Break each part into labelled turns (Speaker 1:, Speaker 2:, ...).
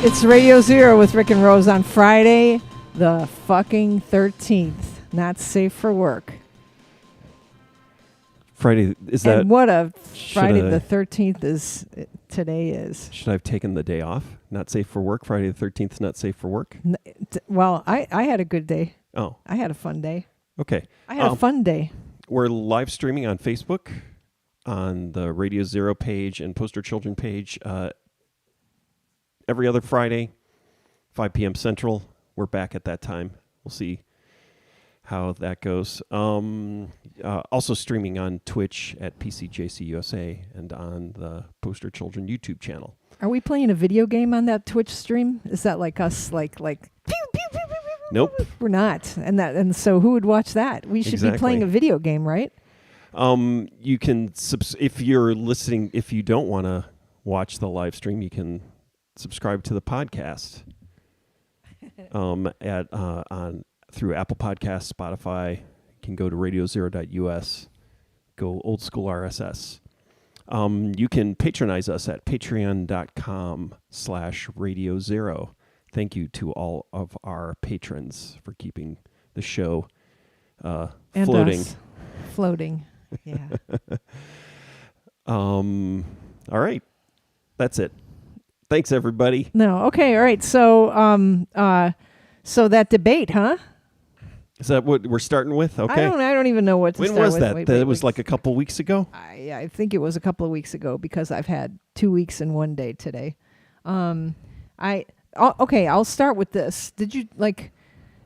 Speaker 1: It's Radio Zero with Rick and Rose on Friday, the fucking 13th. Not safe for work.
Speaker 2: Friday, is
Speaker 1: and
Speaker 2: that...
Speaker 1: what a Friday the 13th is today is.
Speaker 2: Should I have taken the day off? Not safe for work? Friday the 13th is not safe for work?
Speaker 1: Well, I had a good day.
Speaker 2: Oh.
Speaker 1: I had a fun day.
Speaker 2: Okay.
Speaker 1: I had a fun day.
Speaker 2: We're live streaming on Facebook, on the Radio Zero page and Poster Children page. Every other Friday, 5 p.m. Central. We're back at that time. We'll see how that goes. Also streaming on Twitch at PCJCUSA and on the Poster Children YouTube channel.
Speaker 1: Are we playing a video game on that Twitch stream? Is that like us, like pew, pew, pew, pew, pew,
Speaker 2: Nope.
Speaker 1: We're not. And so who would watch that? We should be playing a video game, right?
Speaker 2: You can, if you're listening, if you don't want to watch the live stream, you can subscribe to the podcast through Apple Podcasts, Spotify. You can go to radiozero.us, go old school RSS. You can patronize us at patreon.com/radiozero. Thank you to all of our patrons for keeping the show floating.
Speaker 1: Us. Floating, yeah.
Speaker 2: All right. That's it. Thanks, everybody.
Speaker 1: No, okay, all right. So, so that debate, huh?
Speaker 2: Is that what we're starting with? Okay.
Speaker 1: I don't even know what to
Speaker 2: when
Speaker 1: start
Speaker 2: was
Speaker 1: with.
Speaker 2: that? It was like a couple weeks ago?
Speaker 1: I think it was a couple of weeks ago because I've had 2 weeks and 1 day today. Okay, I'll start with this. Did you,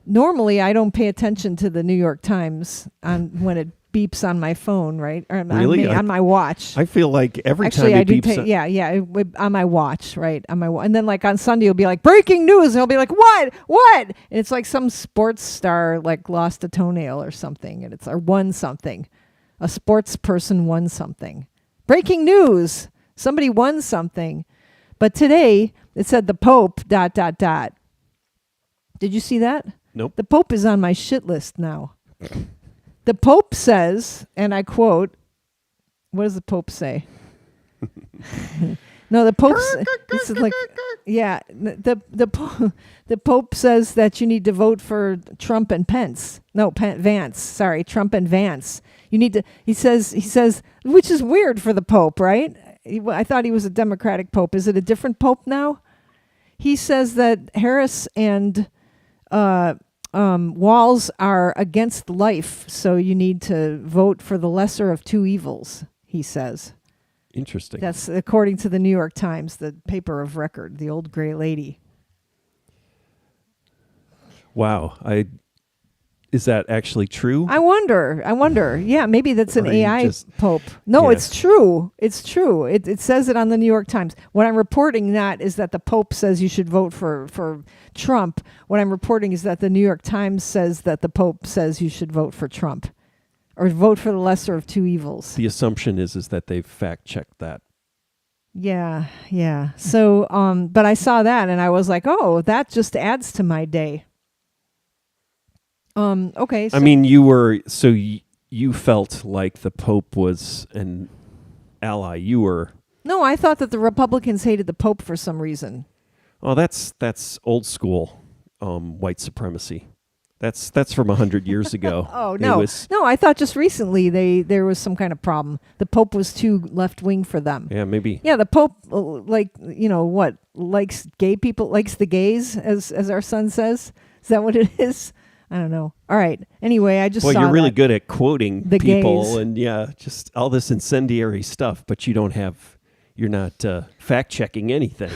Speaker 1: normally I don't pay attention to the New York Times when it beeps on my phone, right? Or
Speaker 2: really?
Speaker 1: On my watch.
Speaker 2: I feel like every
Speaker 1: Actually,
Speaker 2: time
Speaker 1: I
Speaker 2: it
Speaker 1: do
Speaker 2: beeps...
Speaker 1: on my watch, right? And then on Sunday it'll be like breaking news, and I'll be like, what? And it's like some sports star lost a toenail or something, and or won something. A sports person won something. Breaking news. Somebody won something. But today it said the Pope ... Did you see that?
Speaker 2: Nope.
Speaker 1: The Pope is on my shit list now. The Pope says, and I quote, what does the Pope say? No, the Pope. This is the Pope says that you need to vote for Trump and Pence. No, Vance. Sorry, Trump and Vance. You need to. He says, which is weird for the Pope, right? I thought he was a Democratic Pope. Is it a different Pope now? He says that Harris and Walz are against life, so you need to vote for the lesser of two evils, he says.
Speaker 2: Interesting.
Speaker 1: That's according to the New York Times, the paper of record, the old gray lady.
Speaker 2: Wow. Is that actually true?
Speaker 1: I wonder. Yeah, maybe that's an AI Pope. No,
Speaker 2: yeah.
Speaker 1: It's true. It's true. It says it on the New York Times. What I'm reporting not is that the Pope says you should vote for Trump. What I'm reporting is that the New York Times says that the Pope says you should vote for Trump or vote for the lesser of two evils.
Speaker 2: The assumption is that they've fact-checked that.
Speaker 1: Yeah. So, but I saw that and I was like, oh, that just adds to my day. Okay. So
Speaker 2: I mean, you felt like the Pope was an ally.
Speaker 1: No, I thought that the Republicans hated the Pope for some reason.
Speaker 2: Oh, that's old school white supremacy. That's from 100 years ago.
Speaker 1: Oh, no. No, I thought just recently there was some kind of problem. The Pope was too left-wing for them.
Speaker 2: Yeah, maybe.
Speaker 1: Yeah, the Pope, likes gay people, likes the gays, as our son says. Is that what it is? I don't know. All right. Anyway, I just saw
Speaker 2: you're really good at quoting
Speaker 1: the
Speaker 2: people
Speaker 1: gays.
Speaker 2: And just all this incendiary stuff, but you're not fact-checking anything.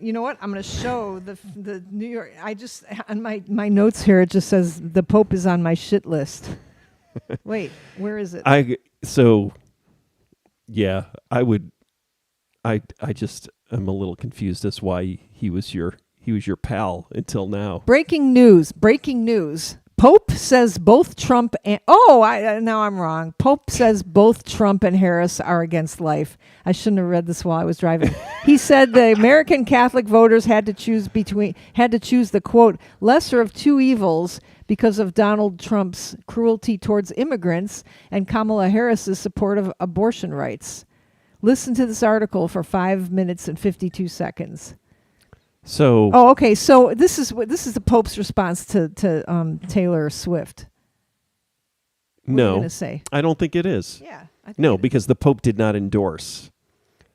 Speaker 1: You know what? I'm gonna show the New York. I just on my notes here it just says the Pope is on my shit list. Wait, where is it?
Speaker 2: I just am a little confused as why he was your pal until now.
Speaker 1: Breaking news. Pope says both Trump and... now I'm wrong. Pope says both Trump and Harris are against life. I shouldn't have read this while I was driving. He said the American Catholic voters had to choose the, quote, lesser of two evils because of Donald Trump's cruelty towards immigrants and Kamala Harris's support of abortion rights. Listen to this article for 5 minutes and 52 seconds.
Speaker 2: So
Speaker 1: Oh, okay. So this is the Pope's response to Taylor Swift. What are you
Speaker 2: no,
Speaker 1: gonna say?
Speaker 2: I don't think it is.
Speaker 1: Yeah.
Speaker 2: No, because the Pope did not endorse.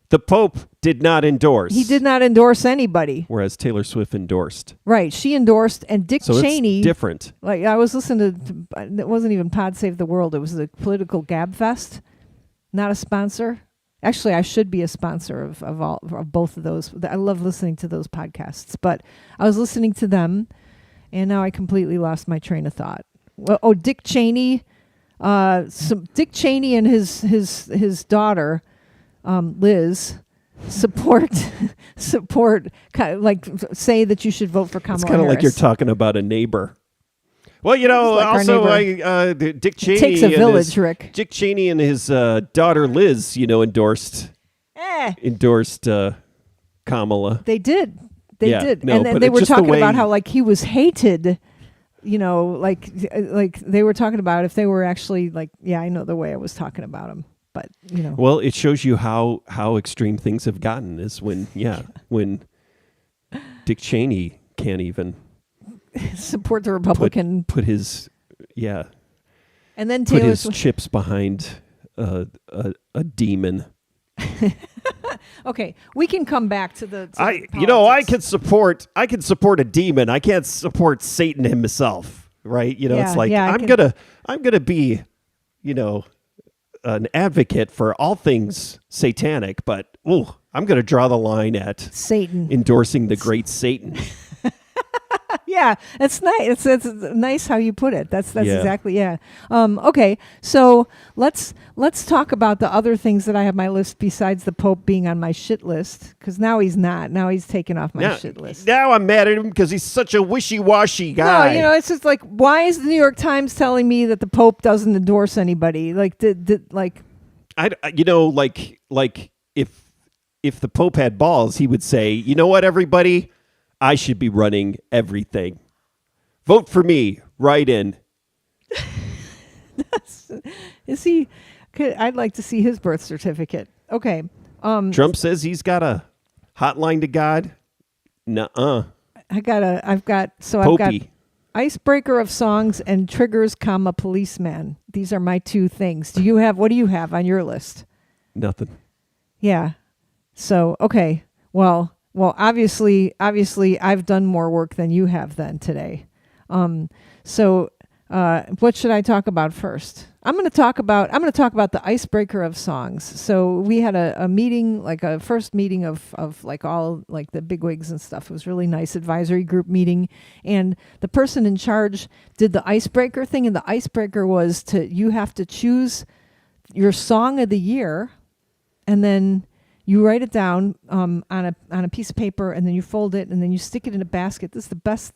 Speaker 2: The Pope did not endorse.
Speaker 1: He did not endorse anybody.
Speaker 2: Whereas Taylor Swift endorsed.
Speaker 1: Right. She endorsed, and Dick
Speaker 2: So
Speaker 1: Cheney.
Speaker 2: it's different.
Speaker 1: Like I was listening to, it wasn't even Pod Save the World. It was the Political Gab Fest. Not a sponsor. Actually, I should be a sponsor of both of those. I love listening to those podcasts. But I was listening to them, and now I completely lost my train of thought. Well, Dick Cheney. Dick Cheney and his daughter, Liz, support like say that you should vote for Kamala
Speaker 2: It's kind of
Speaker 1: Harris.
Speaker 2: like you're talking about a neighbor. Well,
Speaker 1: Like
Speaker 2: also
Speaker 1: our
Speaker 2: Dick Cheney.
Speaker 1: It takes a village, Rick.
Speaker 2: Dick Cheney and his daughter Liz, endorsed Kamala.
Speaker 1: They did. They
Speaker 2: Yeah,
Speaker 1: did.
Speaker 2: no,
Speaker 1: And then
Speaker 2: but
Speaker 1: they
Speaker 2: it's
Speaker 1: were
Speaker 2: just the
Speaker 1: talking
Speaker 2: way-
Speaker 1: about how like he was hated, like they were talking about if they were actually like, yeah, I know the way I was talking about him, but
Speaker 2: Well, it shows you how extreme things have gotten is when Dick Cheney can't even
Speaker 1: support the Republican.
Speaker 2: put his
Speaker 1: And then
Speaker 2: put
Speaker 1: Taylor
Speaker 2: his
Speaker 1: Swift.
Speaker 2: chips behind a demon.
Speaker 1: Okay, we can come back to the.
Speaker 2: I
Speaker 1: politics.
Speaker 2: can support a demon. I can't support Satan himself, right?
Speaker 1: Yeah,
Speaker 2: It's like
Speaker 1: yeah,
Speaker 2: I'm gonna be, an advocate for all things satanic, but I'm gonna draw the line at
Speaker 1: Satan.
Speaker 2: endorsing the great Satan.
Speaker 1: Yeah, it's nice. It's nice how you put it. That's
Speaker 2: Yeah.
Speaker 1: exactly Okay, so let's talk about the other things that I have on my list besides the Pope being on my shit list, because now he's not. Now he's taken off my shit list.
Speaker 2: Now I'm mad at him because he's such a wishy-washy guy.
Speaker 1: No, it's just like, why is the New York Times telling me that the Pope doesn't endorse anybody? Like,
Speaker 2: if the Pope had balls, he would say, you know what, everybody? I should be running everything. Vote for me. Write in.
Speaker 1: is he? I'd like to see his birth certificate. Okay.
Speaker 2: Trump says he's got a hotline to God. Nuh-uh.
Speaker 1: I've got
Speaker 2: Popey.
Speaker 1: icebreaker of songs and triggers, policeman. These are my two things. What do you have on your list?
Speaker 2: Nothing.
Speaker 1: Yeah. So, okay. Well, obviously I've done more work than you have then today. So what should I talk about first? I'm going to talk about the icebreaker of songs. So we had a meeting, like a first meeting of like all like the bigwigs and stuff. It was really nice advisory group meeting, and the person in charge did the icebreaker thing, and the icebreaker was you have to choose your song of the year, and then you write it down on a piece of paper, and then you fold it, and then you stick it in a basket. This is the best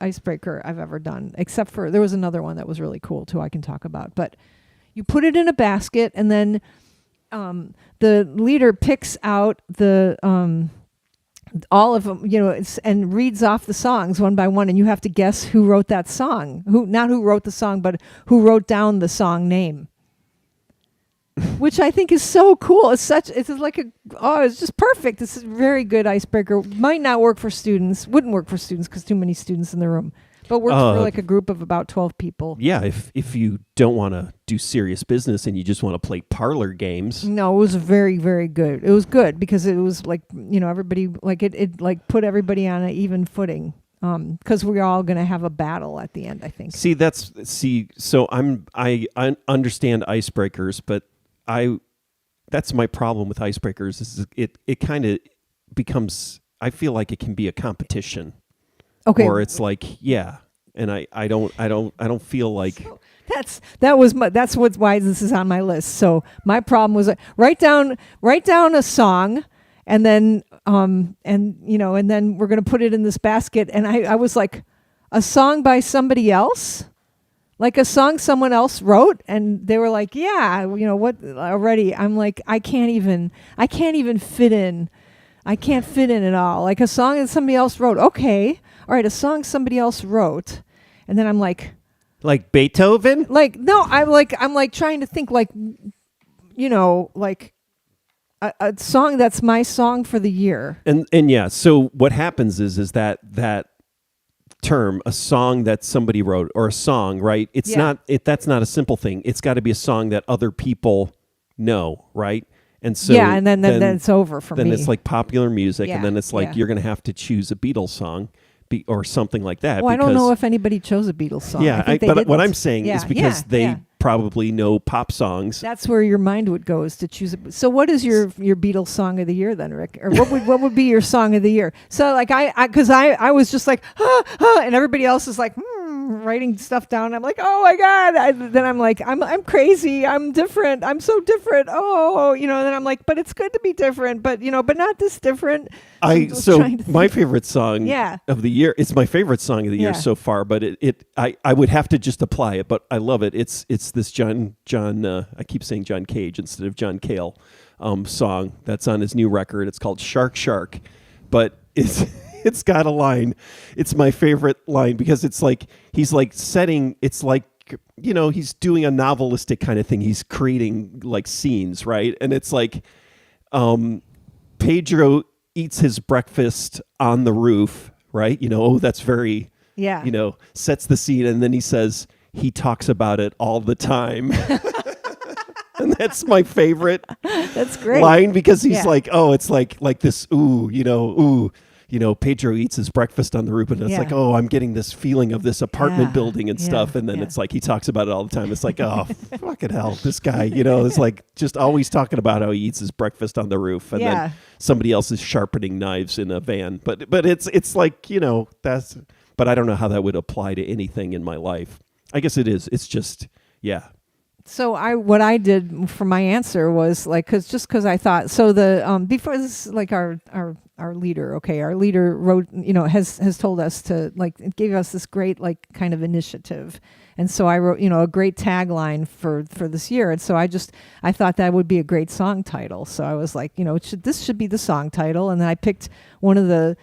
Speaker 1: icebreaker I've ever done, except for there was another one that was really cool too I can talk about. But you put it in a basket, and then the leader picks out the all of them, and reads off the songs one by one, and you have to guess who wrote that song. Not who wrote the song, but who wrote down the song name. Which I think is so cool. It's just perfect. This is a very good icebreaker. Might not work for students. Wouldn't work for students because too many students in the room. But works for like a group of about 12 people.
Speaker 2: Yeah, if you don't want to do serious business and you just want to play parlor games.
Speaker 1: No, it was very, very good. It was good because it was like, everybody, like it like put everybody on an even footing. Because we're all going to have a battle at the end, I think.
Speaker 2: So I understand icebreakers, but that's my problem with icebreakers is it kind of becomes, I feel like it can be a competition.
Speaker 1: Okay.
Speaker 2: Or it's like, and I don't feel like
Speaker 1: so that's why this is on my list. So my problem was write down a song, and then and then we're going to put it in this basket, and I was like, a song by somebody else? Like a song someone else wrote, and they were like, yeah, what already? I'm like, I can't even fit in. I can't fit in at all. Like a song that somebody else wrote. Okay. All right. A song somebody else wrote. And then I'm like
Speaker 2: Beethoven?
Speaker 1: Like, no, I'm like trying to think like a song that's my song for the year.
Speaker 2: And yeah, so what happens is that term, a song that somebody wrote or a song, right? It's not that's not a simple thing. It's got to be a song that other people know, right? And so
Speaker 1: and then it's over for me.
Speaker 2: Then it's like popular music, and then it's like
Speaker 1: yeah.
Speaker 2: you're going to have to choose a Beatles song or something like that.
Speaker 1: Well, I don't know if anybody chose a Beatles song.
Speaker 2: Yeah, but what I'm saying is because they probably know pop songs.
Speaker 1: That's where your mind would go, is to choose. So what is your Beatles song of the year then, Rick? Or what would be your song of the year? So like because I was just like, and everybody else is like, writing stuff down. I'm like, oh my God. Then I'm like, I'm crazy. I'm different. I'm so different. Oh, then I'm like, but it's good to be different, but not this different.
Speaker 2: My favorite song of the year, it's my favorite song of the year so far, but I would have to just apply it, but I love it. It's this John I keep saying John Cage instead of John Cale song that's on his new record. It's called Shark Shark, but it's got a line. It's my favorite line because it's like he's like setting. It's like he's doing a novelistic kind of thing. He's creating like scenes, right? And it's like Pedro eats his breakfast on the roof, right? That's very sets the scene, and then he says he talks about it all the time. And that's my favorite.
Speaker 1: That's great
Speaker 2: line because he's like, oh, it's like this. Pedro eats his breakfast on the roof, and it's like, oh, I'm getting this feeling of this apartment building and stuff. And then it's like he talks about it all the time. It's like, oh, fucking hell, this guy, it's like just always talking about how he eats his breakfast on the roof, and then somebody else is sharpening knives in a van. But it's like that's. But I don't know how that would apply to anything in my life. I guess it is. It's just
Speaker 1: So what I did for my answer was like, because I thought, so the before this, like our leader, our leader wrote, has told us to, like, it gave us this great like kind of initiative, and so I wrote a great tagline for this year, and so I thought that would be a great song title. So I was like, this should be the song title, and then I picked one of the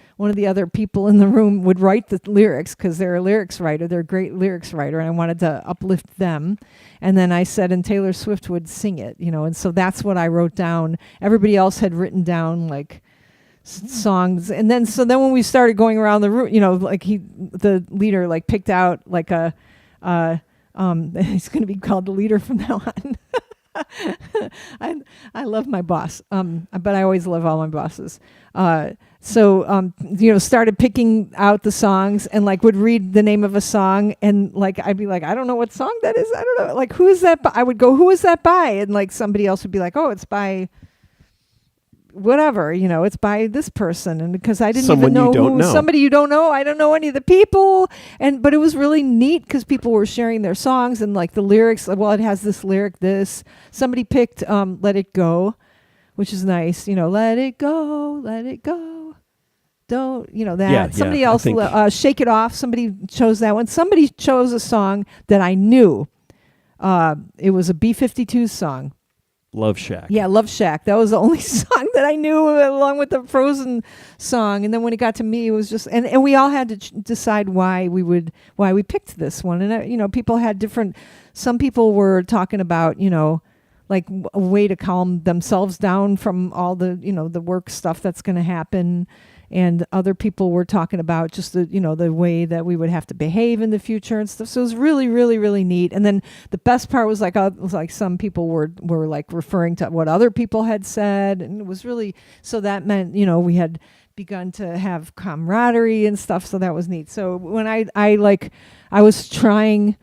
Speaker 1: other people in the room would write the lyrics because they're a lyrics writer, they're a great lyrics writer, and I wanted to uplift them. And then I said, and Taylor Swift would sing it, and so that's what I wrote down. Everybody else had written down like songs, and then when we started going around the room, like the leader like picked out like he's going to be called the leader from now on. I love my boss, but I always love all my bosses. Started picking out the songs and like would read the name of a song, and like I'd be like, I don't know what song that is. I don't know. Like, who is that by? I would go, who is that by? And like somebody else would be like, oh, it's by whatever, it's by this person. And because I didn't even know somebody you don't know, I don't know any of the people. But it was really neat because people were sharing their songs and like the lyrics. Well, it has this lyric, somebody picked Let It Go, which is nice. Let it go, let it go. Don't, that.
Speaker 2: Yeah,
Speaker 1: somebody else, Shake It Off. Somebody chose that one. Somebody chose a song that I knew. It was a B-52 song.
Speaker 2: Love Shack.
Speaker 1: Yeah, Love Shack. That was the only song that I knew, along with the Frozen song. And then when it got to me, it was just, and we all had to decide why we picked this one. And people had different. Some people were talking about like a way to calm themselves down from all the the work stuff that's going to happen. And other people were talking about just the the way that we would have to behave in the future and stuff. So it was really, really, really neat. And then the best part was like some people were like referring to what other people had said, and it was really, so that meant we had begun to have camaraderie and stuff. So that was neat. So when I was trying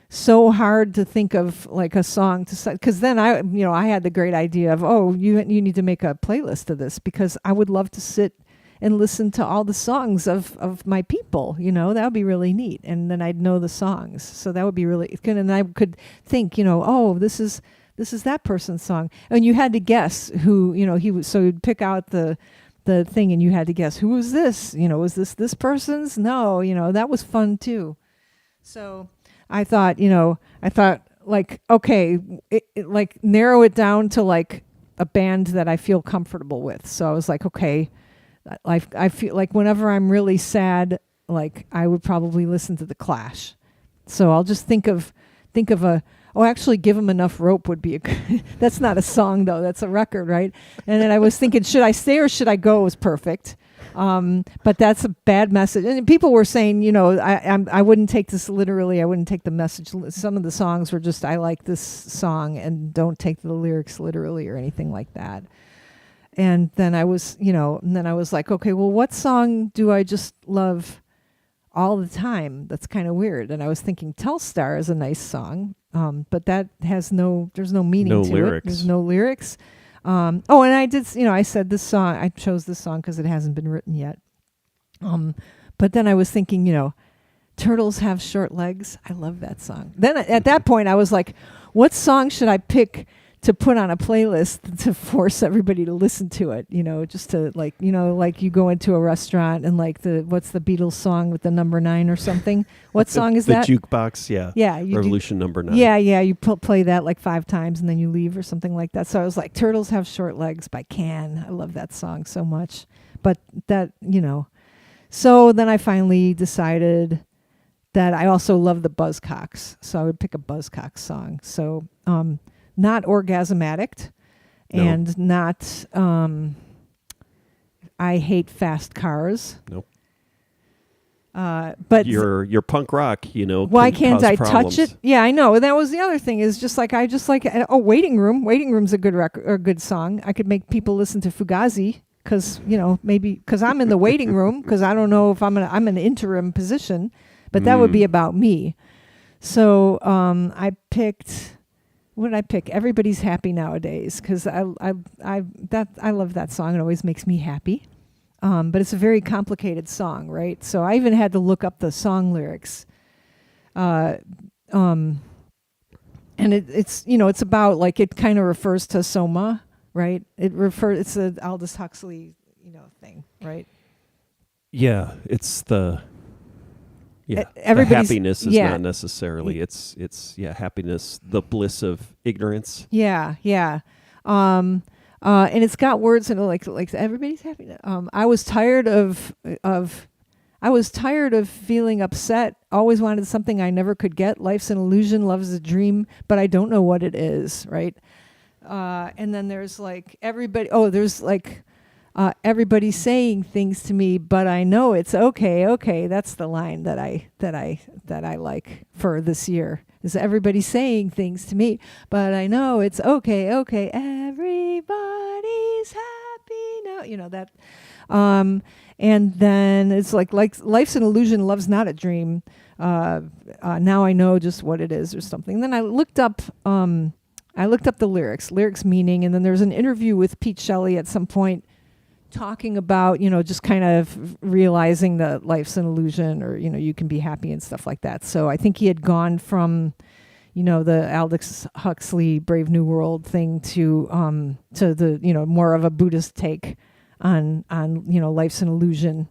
Speaker 1: so hard to think of like a song to, because then I had the great idea of, oh, you need to make a playlist of this, because I would love to sit and listen to all the songs of my people, that would be really neat. And then I'd know the songs. So that would be really good. And I could think, oh, this is that person's song. And you had to guess who, he was, so you'd pick out the thing and you had to guess, who was this? Was this person's? No, that was fun too. So I thought, like, okay, like narrow it down to like a band that I feel comfortable with. So I was like, okay, I feel like whenever I'm really sad, like I would probably listen to The Clash. So I'll just think of a oh, actually, Give 'Em Enough Rope would be that's not a song though, that's a record, right? And then I was thinking, should I stay or should I go was perfect. But that's a bad message. And people were saying, I wouldn't take this literally. I wouldn't take the message. Some of the songs were just, I like this song and don't take the lyrics literally or anything like that. And then I was, like, okay, well, what song do I just love all the time? That's kind of weird. And I was thinking Telstar is a nice song. But that has there's no meaning to
Speaker 2: lyrics.
Speaker 1: it. There's no lyrics. And I did, I said this song, I chose this song because it hasn't been written yet. But then I was thinking, Turtles Have Short Legs. I love that song. Then at that point, I was like, what song should I pick to put on a playlist to force everybody to listen to it? Just to like you go into a restaurant and like what's the Beatles song with the number 9 or something? What song is that?
Speaker 2: The jukebox, yeah.
Speaker 1: Yeah.
Speaker 2: Revolution number 9.
Speaker 1: Yeah. You play that like 5 times and then you leave or something like that. So I was like, Turtles Have Short Legs by Can. I love that song so much. But that, so then I finally decided that I also love the Buzzcocks. So I would pick a Buzzcocks song. So, not Orgasm Addict, and not I Hate Fast Cars.
Speaker 2: Nope.
Speaker 1: But
Speaker 2: your punk rock,
Speaker 1: why
Speaker 2: can
Speaker 1: can't
Speaker 2: cause
Speaker 1: I
Speaker 2: problems.
Speaker 1: touch it? Yeah, I know. And that was the other thing is just like Waiting Room. Waiting Room's a good record or a good song. I could make people listen to Fugazi because maybe because I'm in the waiting room because I don't know if I'm in an interim position, but that would be about me. So I picked. What did I pick? Everybody's Happy Nowadays because I love that song. It always makes me happy. But it's a very complicated song, right? So I even had to look up the song lyrics. And it's about like it kind of refers to Soma, right? It's a Aldous Huxley, thing, right?
Speaker 2: Yeah, it's the the happiness is not necessarily it's happiness, the bliss of ignorance.
Speaker 1: Yeah. And it's got words in it like everybody's happy. I was tired of feeling upset. Always wanted something I never could get. Life's an illusion, love's a dream, but I don't know what it is, right? And then there's like everybody. Oh, there's like everybody's saying things to me, but I know it's okay. Okay, that's the line that I like for this year. Is everybody saying things to me, but I know it's okay. Okay, everybody's happy now. That. And then it's like life's an illusion, love's not a dream. Now I know just what it is or something. Then I looked up the lyrics meaning, and then there's an interview with Pete Shelley at some point talking about, just kind of realizing that life's an illusion or, you can be happy and stuff like that. So I think he had gone from, the Aldous Huxley Brave New World thing to the, more of a Buddhist take on life's an illusion.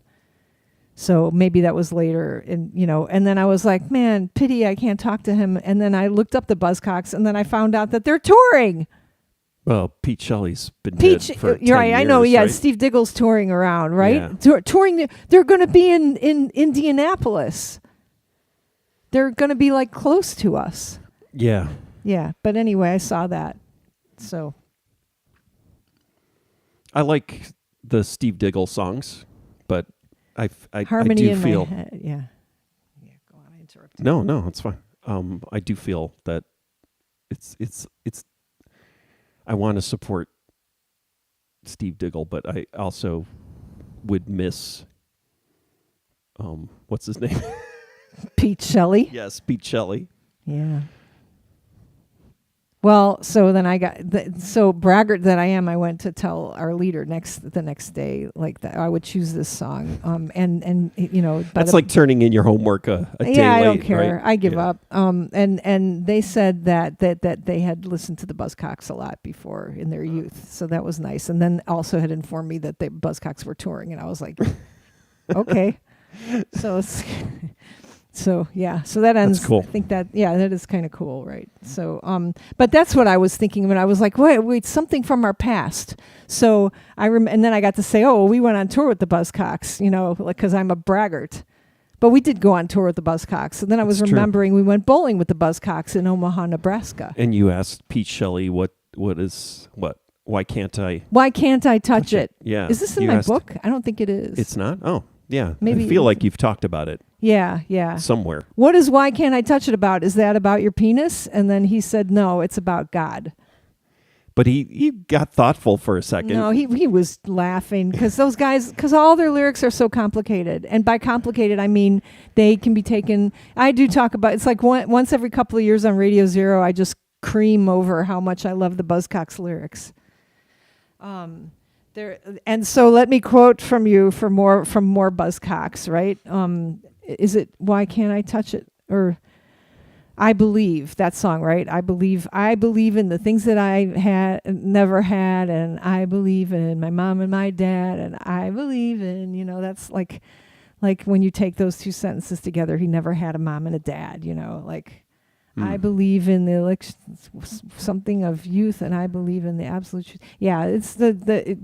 Speaker 1: So maybe that was later and then I was like, man, pity I can't talk to him. And then I looked up the Buzzcocks and then I found out that they're touring.
Speaker 2: Well, Pete Shelley's been dead for 10
Speaker 1: you're right.
Speaker 2: years,
Speaker 1: I know. Yeah,
Speaker 2: right?
Speaker 1: Steve Diggle's touring around, right?
Speaker 2: Yeah.
Speaker 1: Touring. They're going to be in Indianapolis. They're going to be like close to us.
Speaker 2: Yeah.
Speaker 1: Yeah, but anyway, I saw that. So
Speaker 2: I like the Steve Diggle songs, but I
Speaker 1: Harmony
Speaker 2: do
Speaker 1: in
Speaker 2: feel
Speaker 1: my head. Yeah. Go on. I interrupted.
Speaker 2: No, it's fine. I do feel that it's. I want to support Steve Diggle, but I also would miss. What's his name?
Speaker 1: Pete Shelley.
Speaker 2: Yes, Pete Shelley.
Speaker 1: Yeah. Well, so then I got so braggart that I am. I went to tell our leader the next day, like that I would choose this song. And
Speaker 2: that's like turning in your homework a day late.
Speaker 1: I don't care.
Speaker 2: Right?
Speaker 1: I give up. And they said that they had listened to the Buzzcocks a lot before in their youth, so that was nice. And then also had informed me that the Buzzcocks were touring, and I was like, okay. So it's. So yeah, so that ends.
Speaker 2: That's cool.
Speaker 1: I think that that is kind of cool, right? So but that's what I was thinking when I was like, wait, something from our past. So and then I got to say, oh, we went on tour with the Buzzcocks, like because I'm a braggart. But we did go on tour with the Buzzcocks. And then I was
Speaker 2: That's true.
Speaker 1: remembering we went bowling with the Buzzcocks in Omaha, Nebraska.
Speaker 2: And you asked Pete Shelley, why can't I
Speaker 1: Why can't I touch it?
Speaker 2: Yeah.
Speaker 1: Is this in
Speaker 2: You
Speaker 1: my
Speaker 2: asked-
Speaker 1: book? I don't think it is.
Speaker 2: It's not? Oh, yeah.
Speaker 1: Maybe
Speaker 2: I feel
Speaker 1: it
Speaker 2: like
Speaker 1: is.
Speaker 2: you've talked about it
Speaker 1: Yeah.
Speaker 2: somewhere.
Speaker 1: What is Why Can't I Touch It about? Is that about your penis? And then he said, no, it's about God.
Speaker 2: But he got thoughtful for a second.
Speaker 1: No, he was laughing because those guys, because all their lyrics are so complicated. And by complicated, I mean they can be taken. I do talk about, it's like once every couple of years on Radio Zero, I just cream over how much I love the Buzzcocks lyrics. And so let me quote from you from more Buzzcocks, right? Is it Why Can't I Touch It? Or I Believe, that song, right? I believe in the things that I never had, and I believe in my mom and my dad, and I believe in, that's like when you take those two sentences together, he never had a mom and a dad, I believe in the something of youth, and I believe in the absolute truth. Yeah, it's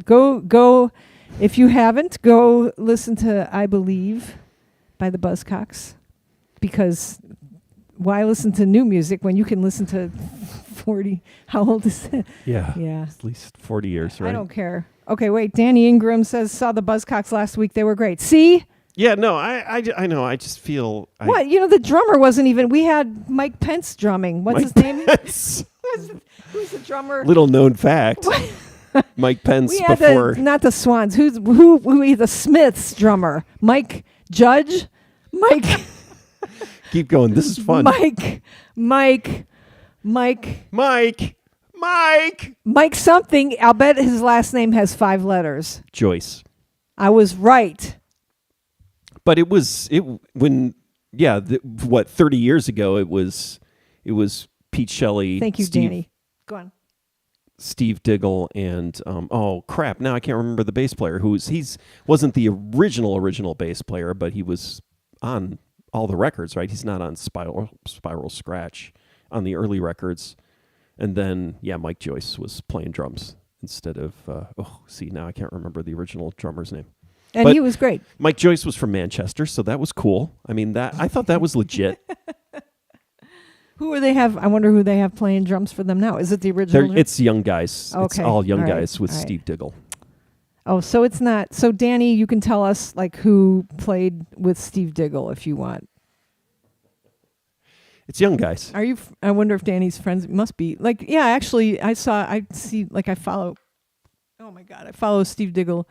Speaker 1: go if you haven't, go listen to I Believe by the Buzzcocks, because why listen to new music when you can listen to 40? How old is that?
Speaker 2: Yeah.
Speaker 1: Yeah.
Speaker 2: At least 40 years, right?
Speaker 1: I don't care. Okay, wait. Danny Ingram says, saw the Buzzcocks last week. They were great. See?
Speaker 2: Yeah, no, I know. I just feel...
Speaker 1: What? The drummer wasn't even... We had Mike Pence drumming. What's his name? Who's the drummer?
Speaker 2: Little known fact. Mike Pence
Speaker 1: We had
Speaker 2: before...
Speaker 1: not the Swans. Who the Smiths drummer? Mike Judge? Mike...
Speaker 2: Keep going. This is fun.
Speaker 1: Mike something. I'll bet his last name has 5 letters.
Speaker 2: Joyce.
Speaker 1: I was right.
Speaker 2: But 30 years ago, it was Pete Shelley.
Speaker 1: Thank you, Danny. Go on.
Speaker 2: Steve Diggle and now I can't remember the bass player he's wasn't the original bass player, but he was on all the records, right? He's not on Spiral Scratch on the early records. And then Mike Joyce was playing drums instead of now I can't remember the original drummer's name.
Speaker 1: And
Speaker 2: but
Speaker 1: he was great.
Speaker 2: Mike Joyce was from Manchester, so that was cool. I mean, I thought that was legit.
Speaker 1: Who do they have? I wonder who they have playing drums for them now. Is it the original?
Speaker 2: It's young guys.
Speaker 1: Okay.
Speaker 2: It's all young
Speaker 1: All right.
Speaker 2: guys with
Speaker 1: All right.
Speaker 2: Steve Diggle.
Speaker 1: Oh, so it's not. So Danny, you can tell us who played with Steve Diggle if you want.
Speaker 2: It's young guys.
Speaker 1: Are you? I wonder if Danny's friends must be actually, I follow. Oh my God, I follow Steve Diggle.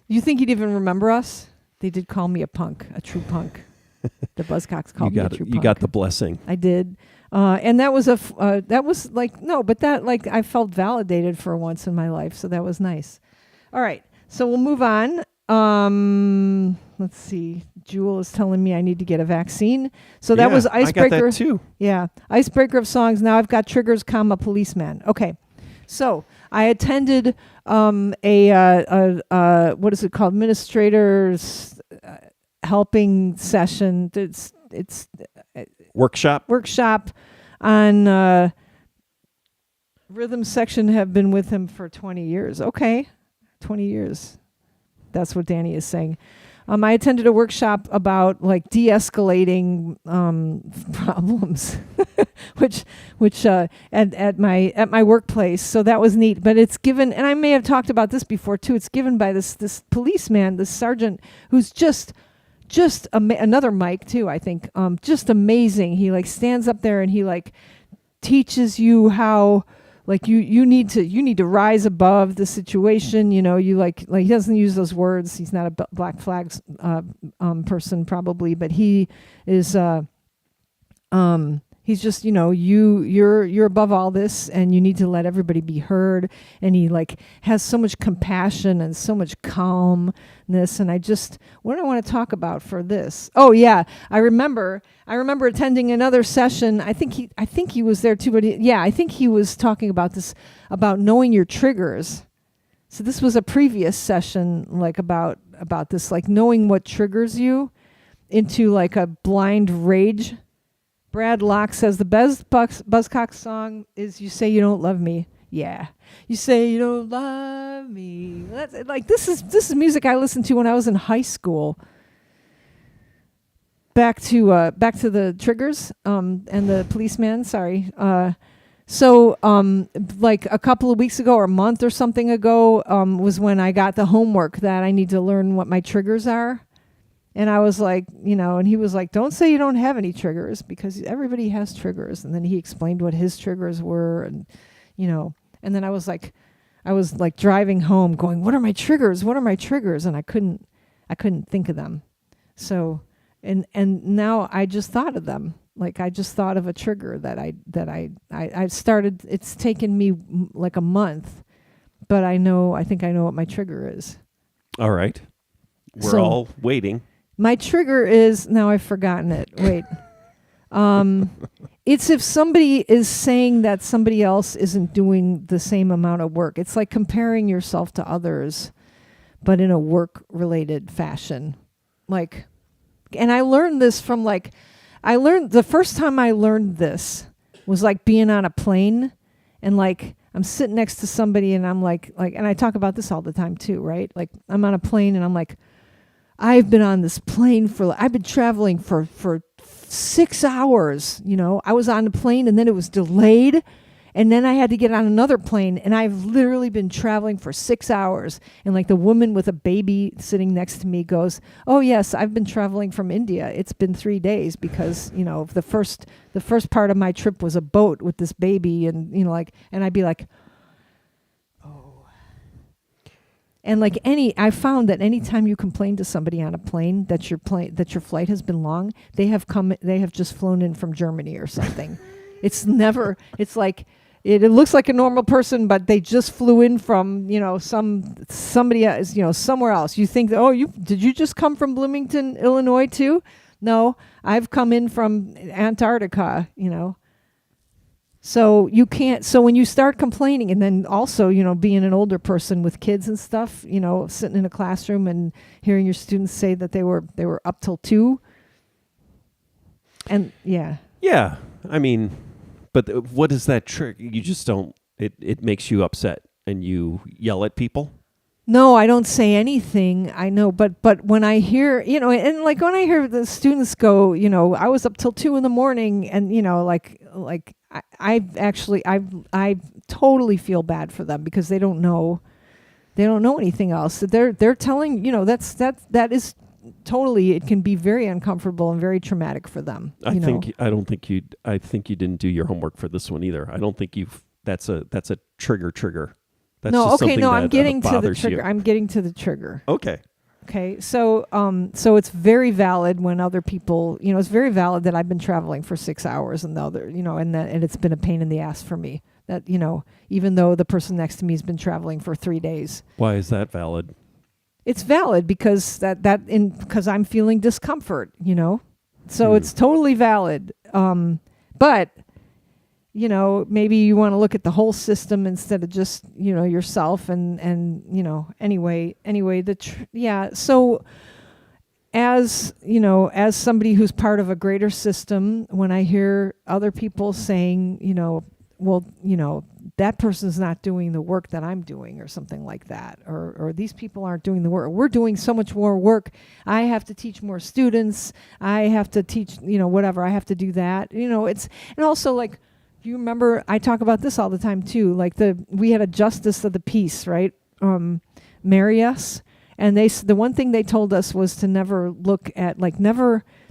Speaker 1: You think he'd even remember us? They did call me a punk, a true punk. The Buzzcocks called me a true punk.
Speaker 2: You got the blessing.
Speaker 1: I did, and that was I felt validated for once in my life, so that was nice. All right, so we'll move on. Let's see. Jewel is telling me I need to get a vaccine. So that was Icebreaker.
Speaker 2: I got that too.
Speaker 1: Yeah, Icebreaker of songs. Now I've got triggers, policeman. Okay, so I attended what is it called? Administrators helping session. It's
Speaker 2: workshop
Speaker 1: on rhythm section. Have been with him for 20 years. Okay, 20 years. That's what Danny is saying. I attended a workshop about de-escalating problems, which at my workplace. So that was neat. But it's given, and I may have talked about this before too. It's given by this policeman, this sergeant, who's just another Mike too. I think just amazing. He stands up there and he teaches you how. You need to rise above the situation. He doesn't use those words. He's not a Black Flags person probably, but he is. He's just you're above all this, and you need to let everybody be heard. And he has so much compassion and so much calmness. And what do I want to talk about for this? Oh yeah, I remember attending another session. I think he was there too, but I think he was talking about about knowing your triggers. So this was a previous session about this, knowing what triggers you into a blind rage. Brad Locke says the best Buzzcocks song is "You Say You Don't Love Me." Yeah, you say you don't love me. That's this is music I listened to when I was in high school. back to the triggers and the policeman. Sorry. So like a couple of weeks ago or a month or something ago was when I got the homework that I need to learn what my triggers are. And I was like, and he was like, don't say you don't have any triggers because everybody has triggers. And then he explained what his triggers were. And, and then I was like driving home going, what are my triggers? What are my triggers? And I couldn't think of them. So, and now I just thought of them. Like I just thought of a trigger that I started. It's taken me like a month, but I think I know what my trigger is.
Speaker 2: All right. We're all waiting.
Speaker 1: My trigger is, now I've forgotten it. Wait. It's if somebody is saying that somebody else isn't doing the same amount of work. It's like comparing yourself to others, but in a work-related fashion. Like, and I learned this from the first time I learned this was like being on a plane and like I'm sitting next to somebody and I'm like, and I talk about this all the time too, right? Like I'm on a plane and I'm like, I've been on this plane I've been traveling for 6 hours. I was on the plane and then it was delayed and then I had to get on another plane and I've literally been traveling for 6 hours. And like the woman with a baby sitting next to me goes, oh yes, I've been traveling from India. It's been 3 days because, the first part of my trip was a boat with this baby and, and I'd be like, and like I found that anytime you complain to somebody on a plane that your flight has been long, they have just flown in from Germany or something. It's like it looks like a normal person, but they just flew in from somebody else, somewhere else. You think did you just come from Bloomington, Illinois too? No, I've come in from Antarctica. So you can't. So when you start complaining, and then also, being an older person with kids and stuff, sitting in a classroom and hearing your students say that they were up till 2. And yeah.
Speaker 2: Yeah, I mean, but what is that trick? You just don't. It makes you upset, and you yell at people.
Speaker 1: No, I don't say anything. I know, but when I hear, and like when I hear the students go, I was up till 2 a.m, and like I totally feel bad for them because they don't know anything else. They're telling, that is totally, it can be very uncomfortable and very traumatic for them. I think
Speaker 2: you didn't do your homework for this one either. I don't think that's a trigger. That's
Speaker 1: no,
Speaker 2: just
Speaker 1: okay, no, I'm getting to the
Speaker 2: trigger.
Speaker 1: I'm getting to the trigger.
Speaker 2: Okay,
Speaker 1: so it's very valid when other people, it's very valid that I've been traveling for 6 hours and the other, and it's been a pain in the ass for me that, even though the person next to me has been traveling for 3 days.
Speaker 2: Why is that valid?
Speaker 1: It's valid because because I'm feeling discomfort, so it's totally valid. But maybe you want to look at the whole system instead of just, yourself and anyway, so as somebody who's part of a greater system, when I hear other people saying, that person's not doing the work that I'm doing or something like that, or these people aren't doing the work. We're doing so much more work. I have to teach more students. I have to teach, whatever. I have to do that. And also like, do you remember, I talk about this all the time too, like we had a justice of the peace, right? Marry us. And the one thing they told us was to never look at,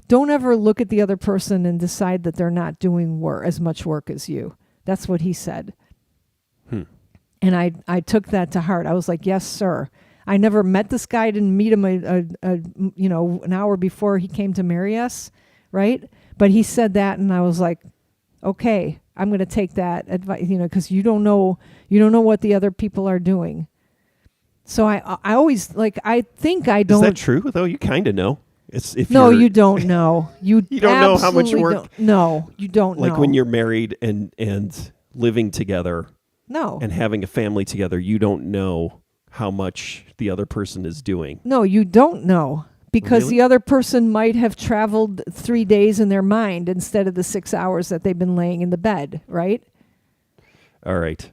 Speaker 1: don't ever look at the other person and decide that they're not doing as much work as you. That's what he said. And I took that to heart. I was like, yes, sir. I never met this guy, didn't meet him an hour before he came to marry us, right? But he said that and I was like, okay, I'm going to take that advice, because you don't know what the other people are doing. So I always I think I don't.
Speaker 2: Is that true though? You kind of know.
Speaker 1: You don't know. You
Speaker 2: don't know how much work.
Speaker 1: No, you don't know.
Speaker 2: Like when you're married and living together.
Speaker 1: No.
Speaker 2: And having a family together, you don't know how much the other person is doing.
Speaker 1: No, you don't know. Because
Speaker 2: Really?
Speaker 1: the other person might have traveled 3 days in their mind instead of the 6 hours that they've been laying in the bed, right?
Speaker 2: All right.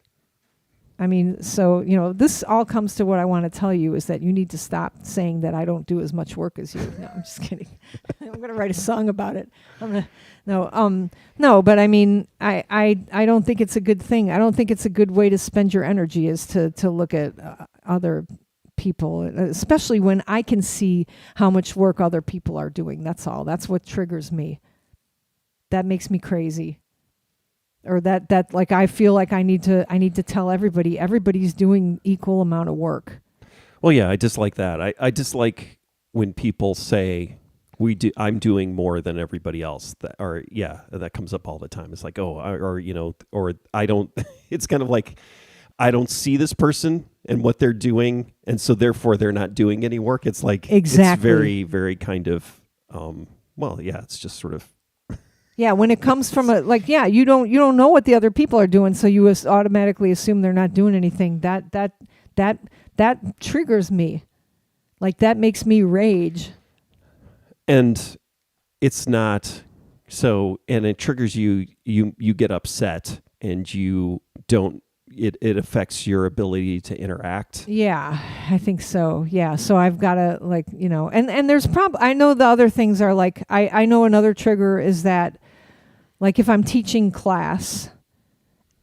Speaker 1: I mean, so, this all comes to what I want to tell you is that you need to stop saying that I don't do as much work as you. No, I'm just kidding. I'm going to write a song about it. No, but I mean, I don't think it's a good thing. I don't think it's a good way to spend your energy is to look at other people, especially when I can see how much work other people are doing. That's all. That's what triggers me. That makes me crazy. Or that like I feel like I need to tell everybody's doing equal amount of work.
Speaker 2: Well, yeah, I dislike that. I dislike when people say I'm doing more than everybody else. That comes up all the time. It's like, or I don't. It's kind of like I don't see this person and what they're doing, and so therefore they're not doing any work. It's like
Speaker 1: exactly.
Speaker 2: It's very, very kind of. It's just sort of.
Speaker 1: Yeah, when it comes from you don't know what the other people are doing, so you automatically assume they're not doing anything. That triggers me. Like that makes me rage.
Speaker 2: And it's not so, and it triggers you get upset and you don't, it affects your ability to interact.
Speaker 1: Yeah, I think so. Yeah. So I've got to and there's I know the other things are like, I know another trigger is that like if I'm teaching class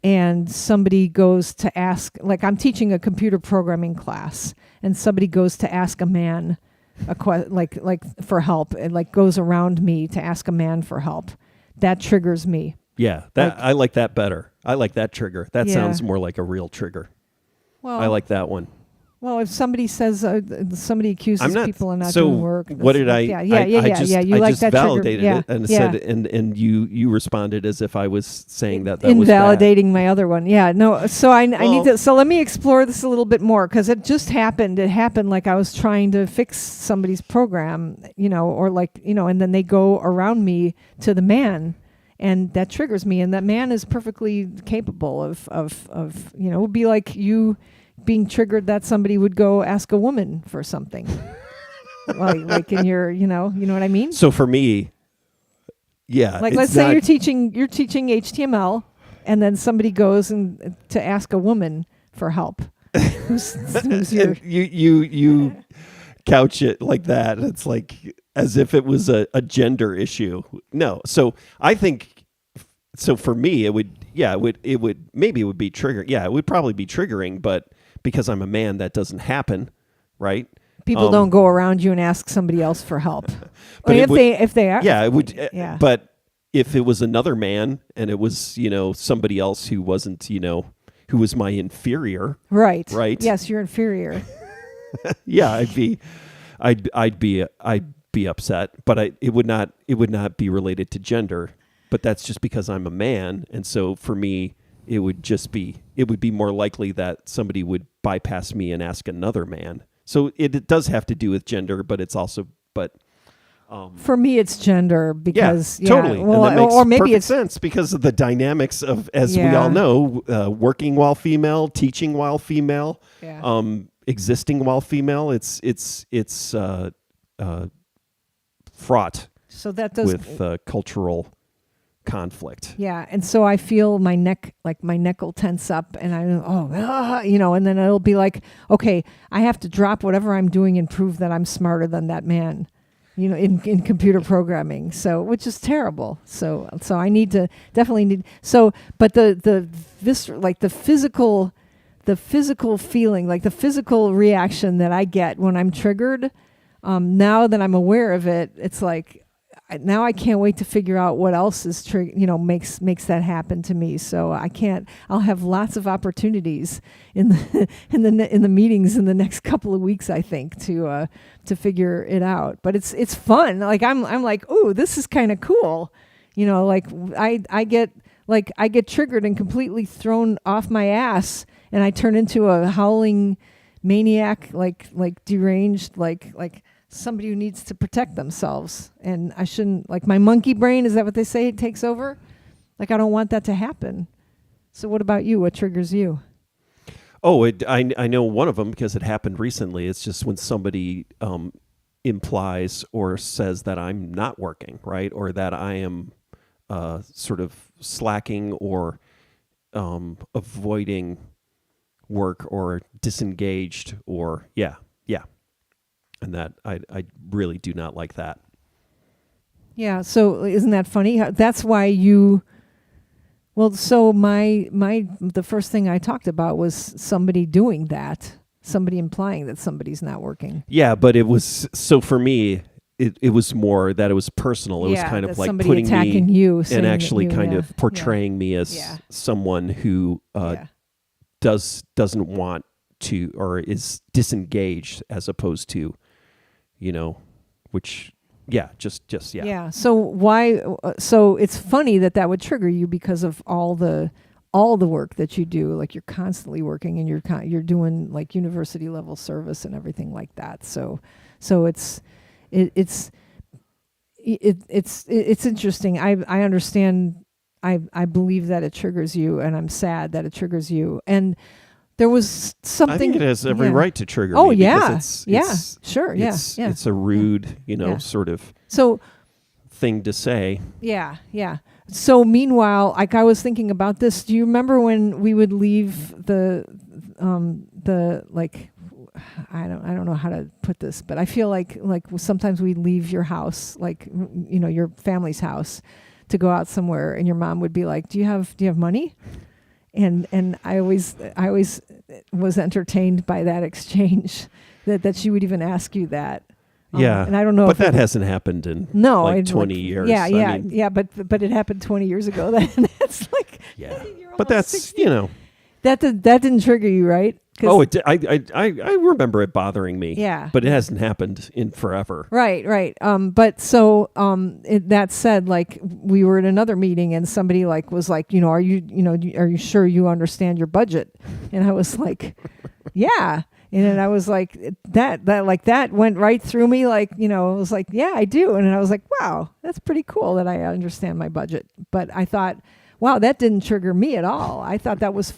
Speaker 1: and somebody goes to ask, like I'm teaching a computer programming class and somebody goes to ask a man like for help and like goes around me to ask a man for help, that triggers me.
Speaker 2: Yeah, I like that better. I like that trigger. That sounds more like a real trigger. Well, I like that one.
Speaker 1: Well, if somebody says somebody accuses people of not doing work,
Speaker 2: what did I?
Speaker 1: Yeah.
Speaker 2: You
Speaker 1: like
Speaker 2: just
Speaker 1: that
Speaker 2: validated
Speaker 1: trigger.
Speaker 2: it and said, and you responded as if I was saying that was
Speaker 1: invalidating my other one. Yeah, no. So I need to. So let me explore this a little bit more because it just happened. It happened like I was trying to fix somebody's program, or and then they go around me to the man. And that triggers me, and that man is perfectly capable of it would be like you being triggered that somebody would go ask a woman for something, like in your, you know what I mean.
Speaker 2: So for me, yeah,
Speaker 1: like let's say you're teaching HTML, and then somebody goes and to ask a woman for help. who's your
Speaker 2: you couch it like that. It's like as if it was a gender issue. No. So I think, so for me, it would be triggering. Yeah, it would probably be triggering, but because I'm a man, that doesn't happen, right?
Speaker 1: People don't go around you and ask somebody else for help. But if they are.
Speaker 2: Yeah, it would. Yeah. But if it was another man and it was, somebody else who wasn't, who was my inferior.
Speaker 1: Right.
Speaker 2: Right.
Speaker 1: Yes, you're inferior.
Speaker 2: Yeah, I'd be upset, but it would not be related to gender, but that's just because I'm a man. And so for me, it would be more likely that somebody would bypass me and ask another man. So it does have to do with gender, but it's also,
Speaker 1: for me, it's gender because
Speaker 2: totally.
Speaker 1: Well,
Speaker 2: and that makes
Speaker 1: or maybe
Speaker 2: perfect
Speaker 1: it's
Speaker 2: sense because of the dynamics of, as we all know, working while female, teaching while female, existing while female. It's fraught.
Speaker 1: So that does
Speaker 2: with cultural conflict.
Speaker 1: Yeah, and so I feel my neck will tense up, and and then it'll be like, okay, I have to drop whatever I'm doing and prove that I'm smarter than that man, in computer programming. So, which is terrible. So I definitely need. So, but the physical feeling, like the physical reaction that I get when I'm triggered, now that I'm aware of it, it's like, now I can't wait to figure out what else is makes that happen to me. So I'll have lots of opportunities in the meetings in the next couple of weeks, I think, to figure it out. But it's fun. Like I'm like, ooh, this is kind of cool. Like I get triggered and completely thrown off my ass, and I turn into a howling maniac, like deranged, like somebody who needs to protect themselves. And I shouldn't, like my monkey brain, is that what they say, it takes over? Like I don't want that to happen. So what about you? What triggers you?
Speaker 2: Oh, I know one of them because it happened recently. It's just when somebody implies or says that I'm not working, right? Or that I am sort of slacking or avoiding work or disengaged or yeah. And that I really do not like that.
Speaker 1: Yeah. So isn't that funny? That's why you. Well, so the first thing I talked about was somebody doing that, somebody implying that somebody's not working.
Speaker 2: Yeah, but it was so for me. It was more that it was personal. It was kind of like
Speaker 1: somebody
Speaker 2: putting
Speaker 1: attacking
Speaker 2: me
Speaker 1: you
Speaker 2: and actually kind
Speaker 1: yeah,
Speaker 2: of portraying me as someone who doesn't want to or is disengaged as opposed to, which just yeah.
Speaker 1: Yeah. So why? So it's funny that would trigger you because of all the work that you do. Like you're constantly working and you're doing like university level service and everything like that. So it's interesting. I understand. I believe that it triggers you, and I'm sad that it triggers you. And there was something.
Speaker 2: I think it has every right to trigger me.
Speaker 1: Oh yeah,
Speaker 2: because
Speaker 1: sure,
Speaker 2: it's a rude, sort of thing to say.
Speaker 1: Yeah. So meanwhile, like I was thinking about this. Do you remember when we would leave the like? I don't know how to put this, but I feel like sometimes we leave your house, like your family's house, to go out somewhere, and your mom would be like, "Do you have money?" And I always was entertained by that exchange, that she would even ask you that.
Speaker 2: Yeah,
Speaker 1: and I don't know,
Speaker 2: but that hasn't happened in 20 years.
Speaker 1: Yeah, but it happened 20 years ago. That's like
Speaker 2: but that's
Speaker 1: 60. That didn't trigger you, right?
Speaker 2: Oh, I remember it bothering me.
Speaker 1: Yeah.
Speaker 2: But it hasn't happened in forever.
Speaker 1: Right. But so that said, like we were at another meeting and somebody like was like, are you sure you understand your budget? And I was like, yeah. And then I was like, that went right through me. Like, it was like, yeah, I do. And I was like, wow, that's pretty cool that I understand my budget. But I thought, wow, that didn't trigger me at all. I thought that was,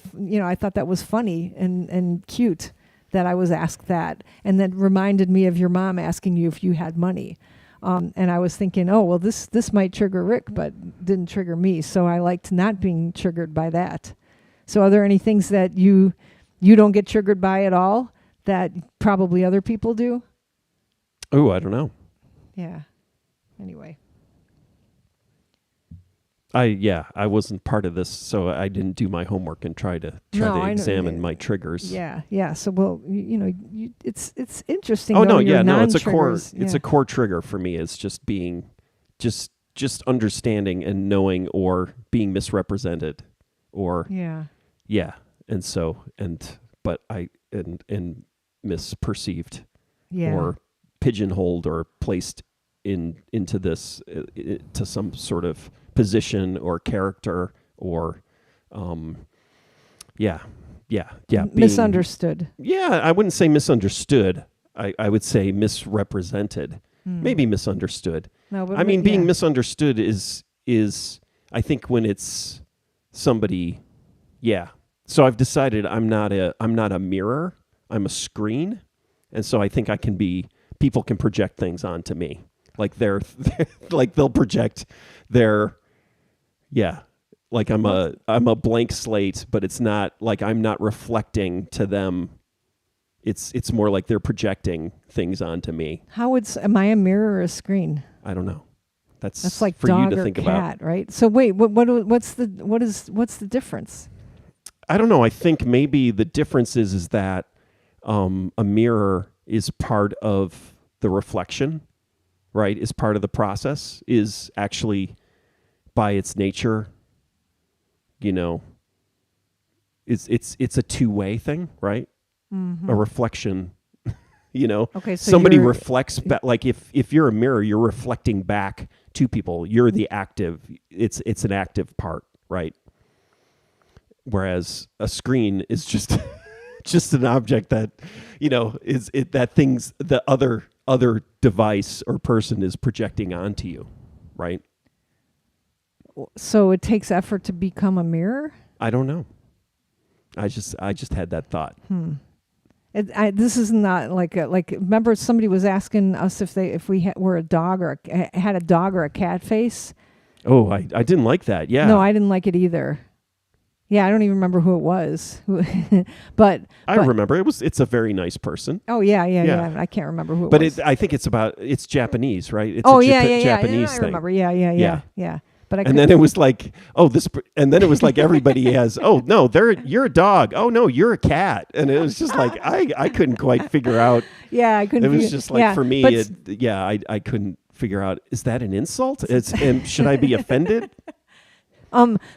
Speaker 1: funny and cute that I was asked that. And that reminded me of your mom asking you if you had money. And I was thinking, oh, well, this might trigger Rick, but didn't trigger me. So I liked not being triggered by that. So are there any things that you don't get triggered by at all that probably other people do?
Speaker 2: Oh, I don't know.
Speaker 1: Yeah. Anyway.
Speaker 2: I wasn't part of this, so I didn't do my homework and try to examine my triggers.
Speaker 1: Yeah. So well, it's interesting.
Speaker 2: Oh
Speaker 1: no,
Speaker 2: it's a core. It's a core trigger for me. It's just being, just understanding and knowing, or being misrepresented, or and so but misperceived, or pigeonholed, or placed into this to some sort of position or character, or
Speaker 1: misunderstood.
Speaker 2: I wouldn't say misunderstood. I would say misrepresented. Maybe misunderstood.
Speaker 1: No, but
Speaker 2: being misunderstood is I think when it's somebody. So I've decided I'm not a mirror. I'm a screen, and so I think people can project things onto me. Like they're like they'll project their like I'm a blank slate, but it's not like I'm not reflecting to them. It's more like they're projecting things onto me.
Speaker 1: Am I a mirror or a screen?
Speaker 2: I don't know. That's
Speaker 1: like
Speaker 2: for
Speaker 1: dog
Speaker 2: you to
Speaker 1: or
Speaker 2: think
Speaker 1: cat,
Speaker 2: about.
Speaker 1: right? So wait, what's the difference?
Speaker 2: I don't know. I think maybe the difference is that a mirror is part of the reflection, right? Is part of the process, is actually by its nature, it's a two-way thing, right?
Speaker 1: Mm-hmm.
Speaker 2: A reflection,
Speaker 1: Okay, so
Speaker 2: somebody reflects back. Like if you're a mirror, you're reflecting back to people. You're the active. It's an active part, right? Whereas a screen is just just an object that the other device or person is projecting onto you, right?
Speaker 1: So it takes effort to become a mirror?
Speaker 2: I don't know. I just had that thought.
Speaker 1: This is not like remember somebody was asking us if we were a dog or had a dog or a cat face?
Speaker 2: Oh, I didn't like that. Yeah.
Speaker 1: No, I didn't like it either. Yeah, I don't even remember who it was. But
Speaker 2: I remember it's a very nice person.
Speaker 1: oh yeah.
Speaker 2: Yeah.
Speaker 1: I can't remember who it
Speaker 2: But
Speaker 1: was.
Speaker 2: I think it's Japanese, right? It's
Speaker 1: Oh
Speaker 2: a
Speaker 1: yeah.
Speaker 2: Japanese
Speaker 1: I
Speaker 2: thing.
Speaker 1: remember. Yeah. But I
Speaker 2: And then it was like, and then it was like everybody has, oh no, you're a dog. Oh no, you're a cat. And it was just like I couldn't quite figure out.
Speaker 1: yeah, I couldn't.
Speaker 2: It was
Speaker 1: figure-
Speaker 2: just like
Speaker 1: yeah,
Speaker 2: for me,
Speaker 1: but
Speaker 2: I couldn't figure out, is that an insult? And should I be offended?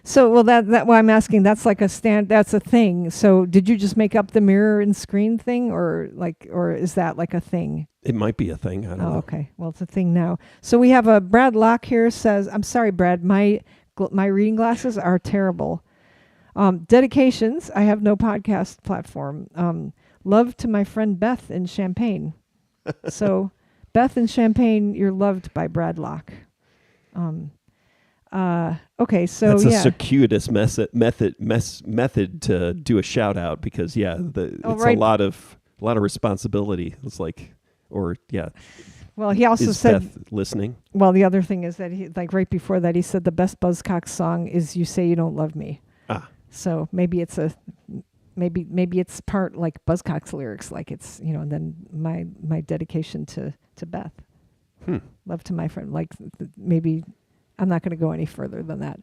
Speaker 1: So well that why I'm asking, that's like that's a thing. So did you just make up the mirror and screen thing, or is that like a thing?
Speaker 2: It might be a thing. I don't know.
Speaker 1: Okay. Well, it's a thing now. So we have a Brad Locke here says, I'm sorry, Brad, my reading glasses are terrible. Dedications. I have no podcast platform. Love to my friend Beth in Champaign. So Beth in Champaign, you're loved by Brad Locke. Okay, so
Speaker 2: That's
Speaker 1: yeah.
Speaker 2: a circuitous method to do a shout out, because it's
Speaker 1: right.
Speaker 2: a lot of responsibility. It's like, or yeah.
Speaker 1: Well, he also
Speaker 2: is
Speaker 1: said,
Speaker 2: Beth listening?
Speaker 1: well, the other thing is that he, like right before that, he said the best Buzzcocks song is "You Say You Don't Love Me." So maybe it's maybe it's part like Buzzcocks lyrics, like it's, and then my dedication to Beth. Love to my friend, like maybe. I'm not going to go any further than that.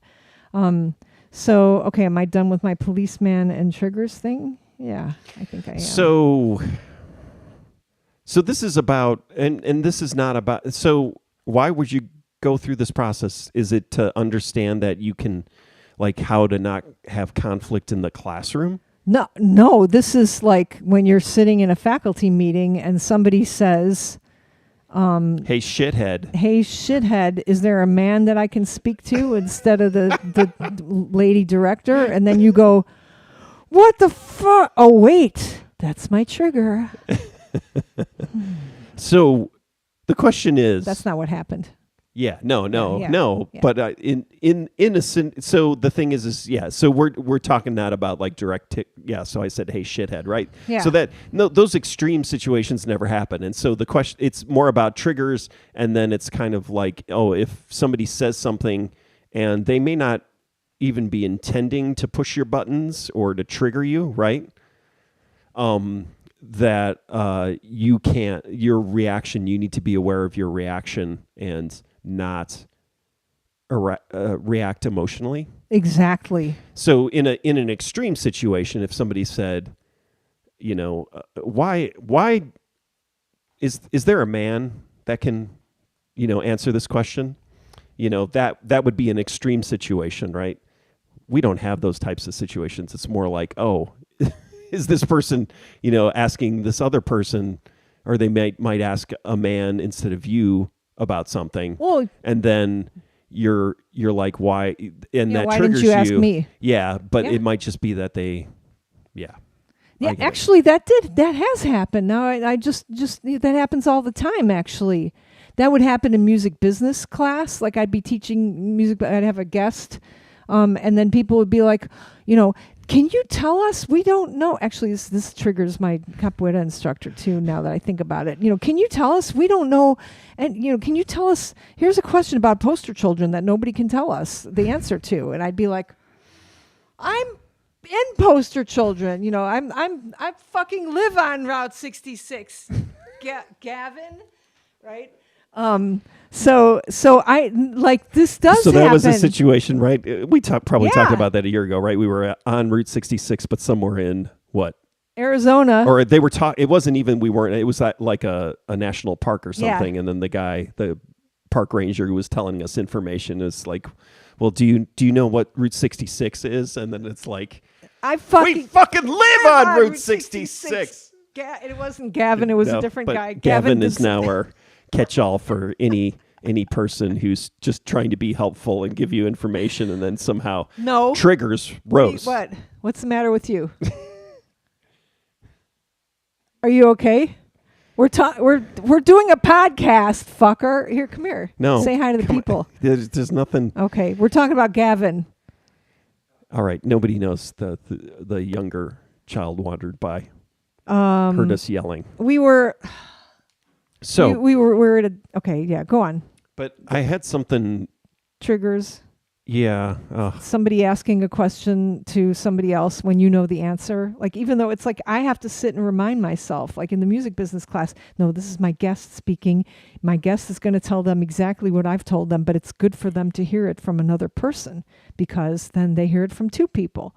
Speaker 1: So, okay, am I done with my policeman and triggers thing? Yeah, I think I am.
Speaker 2: So this is about, and this is not about, so why would you go through this process? Is it to understand that you can, like, how to not have conflict in the classroom?
Speaker 1: No, this is like when you're sitting in a faculty meeting and somebody says,
Speaker 2: Hey shithead,
Speaker 1: is there a man that I can speak to instead of the lady director? And then you go, what the fuck? Oh, wait, that's my trigger.
Speaker 2: So the question is,
Speaker 1: That's not what happened.
Speaker 2: Yeah, no.
Speaker 1: Yeah.
Speaker 2: But in a so the thing is so we're talking not about like direct So I said, hey shithead, right?
Speaker 1: Yeah.
Speaker 2: So that those extreme situations never happen, and so the question, it's more about triggers, and then it's kind of like, oh, if somebody says something and they may not even be intending to push your buttons or to trigger you, right? That you can't, your reaction, you need to be aware of your reaction and not react emotionally.
Speaker 1: Exactly.
Speaker 2: So in an extreme situation, if somebody said, why is there a man that can, answer this question? That would be an extreme situation, right? We don't have those types of situations. It's more like, oh, is this person, asking this other person, or they might ask a man instead of you about something.
Speaker 1: Well,
Speaker 2: and then you're like, why? And that
Speaker 1: why
Speaker 2: triggers
Speaker 1: didn't you ask me?
Speaker 2: Yeah, but
Speaker 1: Yeah.
Speaker 2: it might just be that they,
Speaker 1: Yeah, actually, that has happened. Now, I just that happens all the time. Actually, that would happen in music business class. Like I'd be teaching music, I'd have a guest, and then people would be like, can you tell us? We don't know. Actually, this triggers my capoeira instructor too. Now that I think about it, can you tell us? We don't know. And can you tell us? Here's a question about poster children that nobody can tell us the answer to. And I'd be like, I'm in poster children. I fucking live on Route 66, Gavin, right? So I like this does.
Speaker 2: So that
Speaker 1: happen.
Speaker 2: was a situation, right? We probably talked
Speaker 1: Yeah.
Speaker 2: about that a year ago, right? We were on Route 66, but somewhere in what?
Speaker 1: Arizona.
Speaker 2: Or they were talking. It wasn't even. We weren't. It was like a national park or
Speaker 1: Yeah.
Speaker 2: something. And then the park ranger who was telling us information is like, well, do you know what Route 66 is? And then it's like, we fucking live on Route 66.
Speaker 1: It wasn't Gavin. It was a different
Speaker 2: but
Speaker 1: guy.
Speaker 2: Gavin is now our catch-all for any person who's just trying to be helpful and give you information, and then somehow triggers Rose.
Speaker 1: What? What's the matter with you? Are you okay? We're doing a podcast, fucker. Here, come here.
Speaker 2: No,
Speaker 1: say hi to the people.
Speaker 2: There's nothing.
Speaker 1: Okay, we're talking about Gavin.
Speaker 2: All right, nobody knows the younger child wandered by, heard us yelling.
Speaker 1: We were.
Speaker 2: So
Speaker 1: we were at a. Okay, yeah, go on.
Speaker 2: But I had something.
Speaker 1: Triggers.
Speaker 2: Yeah.
Speaker 1: Somebody asking a question to somebody else when you know the answer. Like, even though it's like I have to sit and remind myself, like in the music business class, no, this is my guest speaking. My guest is going to tell them exactly what I've told them, but it's good for them to hear it from another person because then they hear it from two people.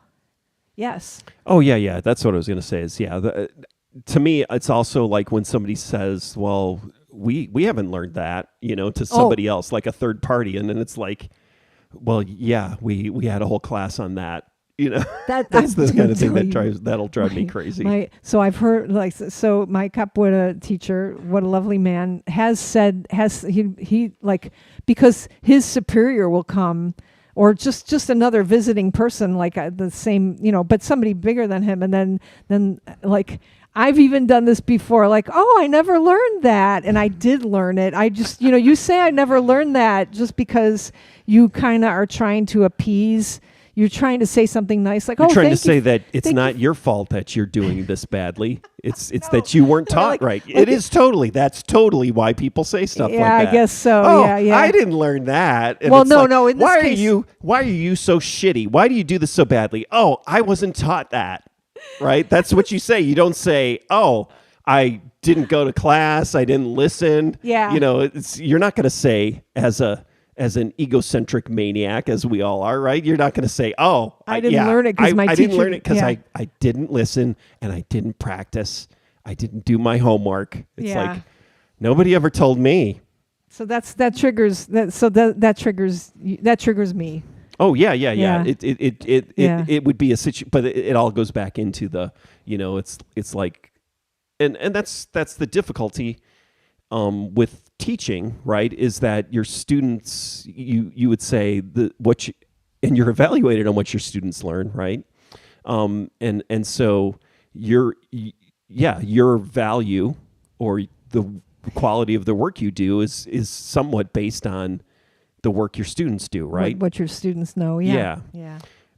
Speaker 1: Yes.
Speaker 2: Oh, yeah. That's what I was going to say is, to me, it's also like when somebody says, well, we haven't learned that, to somebody else, like a third party. And then it's like, well, yeah, we had a whole class on that. That's the kind of thing that'll drive me crazy.
Speaker 1: So I've heard my capoeira teacher, what a lovely man, he because his superior will come, or just another visiting person, like the same, but somebody bigger than him, and then like. I've even done this before, like, oh, I never learned that. And I did learn it. I just, you say I never learned that just because you kind of are trying to appease. You're trying to say something nice, like,
Speaker 2: you're trying to say that it's not your fault that you're doing this badly. It's that you weren't taught right. That's totally why people say stuff like that.
Speaker 1: Yeah, I guess so.
Speaker 2: Oh,
Speaker 1: yeah.
Speaker 2: I didn't learn that. And
Speaker 1: well,
Speaker 2: it's
Speaker 1: no. In this case,
Speaker 2: why are you so shitty? Why do you do this so badly? Oh, I wasn't taught that. Right? That's what you say. You don't say, oh, I didn't go to class. I didn't listen.
Speaker 1: Yeah.
Speaker 2: You're not going to say as an egocentric maniac, as we all are, right? You're not going to say, oh,
Speaker 1: I didn't learn it because my teacher...
Speaker 2: I didn't learn it because I didn't listen and I didn't practice. I didn't do my homework. It's like, nobody ever told me.
Speaker 1: So that triggers me.
Speaker 2: Oh yeah. It would be a situation, but it all goes back into the, it's like, and that's the difficulty, with teaching, right? Is that your students, you would say and you're evaluated on what your students learn, right? And so your value or the quality of the work you do is somewhat based on the work your students do, right?
Speaker 1: What your students know, yeah.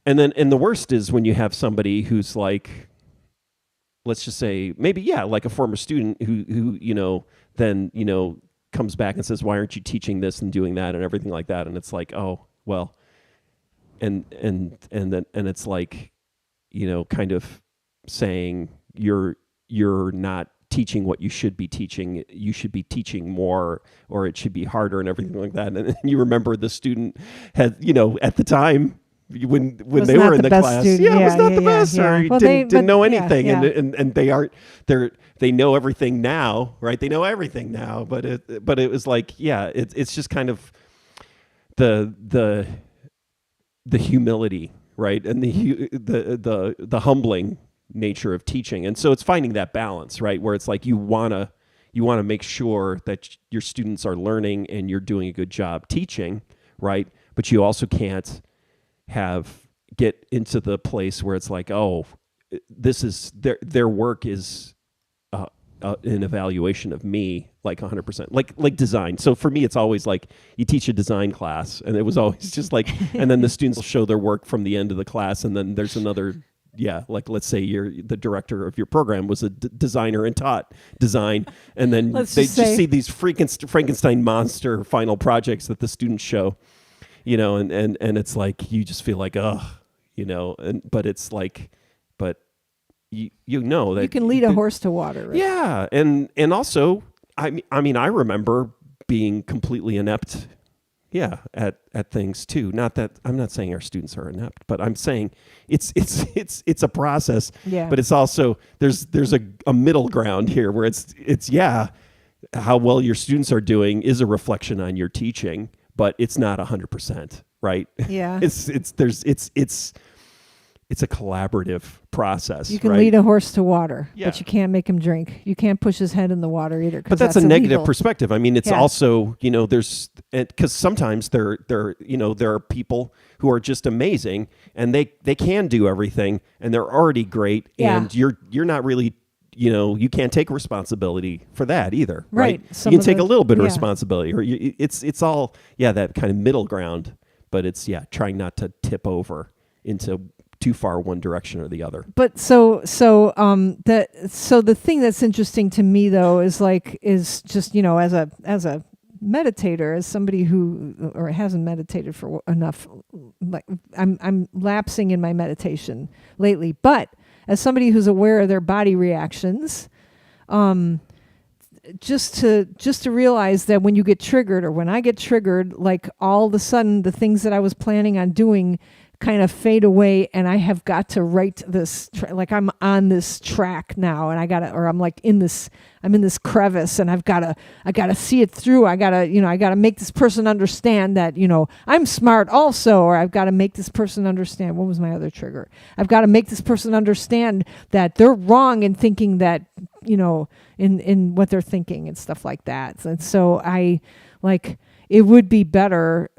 Speaker 2: And the worst is when you have somebody who's like, let's just say maybe like a former student who then comes back and says, why aren't you teaching this and doing that and everything like that? And it's like, oh well, and it's like, kind of saying you're not teaching what you should be teaching. You should be teaching more, or it should be harder and everything like that. And you remember the student had, at the when they were in the class,
Speaker 1: student.
Speaker 2: Was not the best, or
Speaker 1: well,
Speaker 2: didn't know anything. And they know everything now, right? They know everything now, but it was like, it's just kind of the humility, right? And the humbling nature of teaching. And so it's finding that balance, right? Where it's like you want to make sure that your students are learning and you're doing a good job teaching, right? But you also can't get into the place where it's like, oh, this is their work is an evaluation of me, like 100%, like design. So for me, it's always like you teach a design class, and it was always just like, and then the students will show their work from the end of the class, and then there's another. Yeah, like let's say the director of your program was a designer and taught design, and then they just see these Frankenstein monster final projects that the students show, and it's like you just feel like, but it's like, but you know that
Speaker 1: you can lead a horse to water, right?
Speaker 2: Yeah, and also I mean I remember being completely inept. Yeah, at things too. Not that I'm not saying our students are inept, but I'm saying it's a process.
Speaker 1: Yeah.
Speaker 2: But it's also there's a middle ground here where it's how well your students are doing is a reflection on your teaching, but it's not 100%, right?
Speaker 1: Yeah.
Speaker 2: It's a collaborative process.
Speaker 1: You can
Speaker 2: right?
Speaker 1: lead a horse to water,
Speaker 2: Yeah.
Speaker 1: but you can't make him drink. You can't push his head in the water either.
Speaker 2: But that's a
Speaker 1: illegal.
Speaker 2: negative perspective. I mean, it's also, there's, because sometimes there are people who are just amazing and they can do everything and they're already great.
Speaker 1: Yeah.
Speaker 2: And you're not really, you can't take responsibility for that either.
Speaker 1: Right.
Speaker 2: You can take a little bit of responsibility, or it's all, that kind of middle ground, but it's, trying not to tip over into too far one direction or the other.
Speaker 1: But so the thing that's interesting to me though is just, as a meditator, as somebody who or hasn't meditated for enough, like I'm lapsing in my meditation lately. But as somebody who's aware of their body reactions, just to realize that when you get triggered, or when I get triggered, like all of a sudden the things that I was planning on doing kind of fade away, and I have got to write this like I'm on this track now, and I'm in this crevice, and I gotta see it through. I gotta make this person understand that, I'm smart also, or I've got to make this person understand. What was my other trigger? I've got to make this person understand that they're wrong in thinking that, in what they're thinking and stuff like that. And so it would be better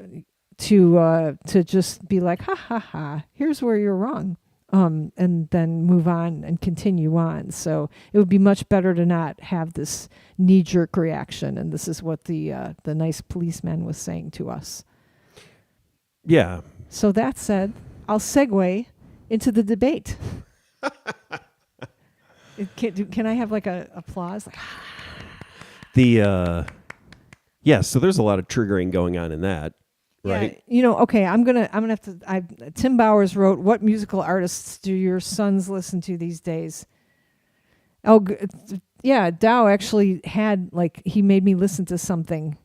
Speaker 1: to just be like, ha ha ha, here's where you're wrong, and then move on and continue on. So it would be much better to not have this knee-jerk reaction. And this is what the nice policeman was saying to us.
Speaker 2: Yeah.
Speaker 1: So that said, I'll segue into the debate. Can I have like a applause?
Speaker 2: So there's a lot of triggering going on in that. Right.
Speaker 1: Yeah, okay, I'm gonna have to. Tim Bowers wrote, "What musical artists do your sons listen to these days?" Oh, yeah, Dow actually had he made me listen to something,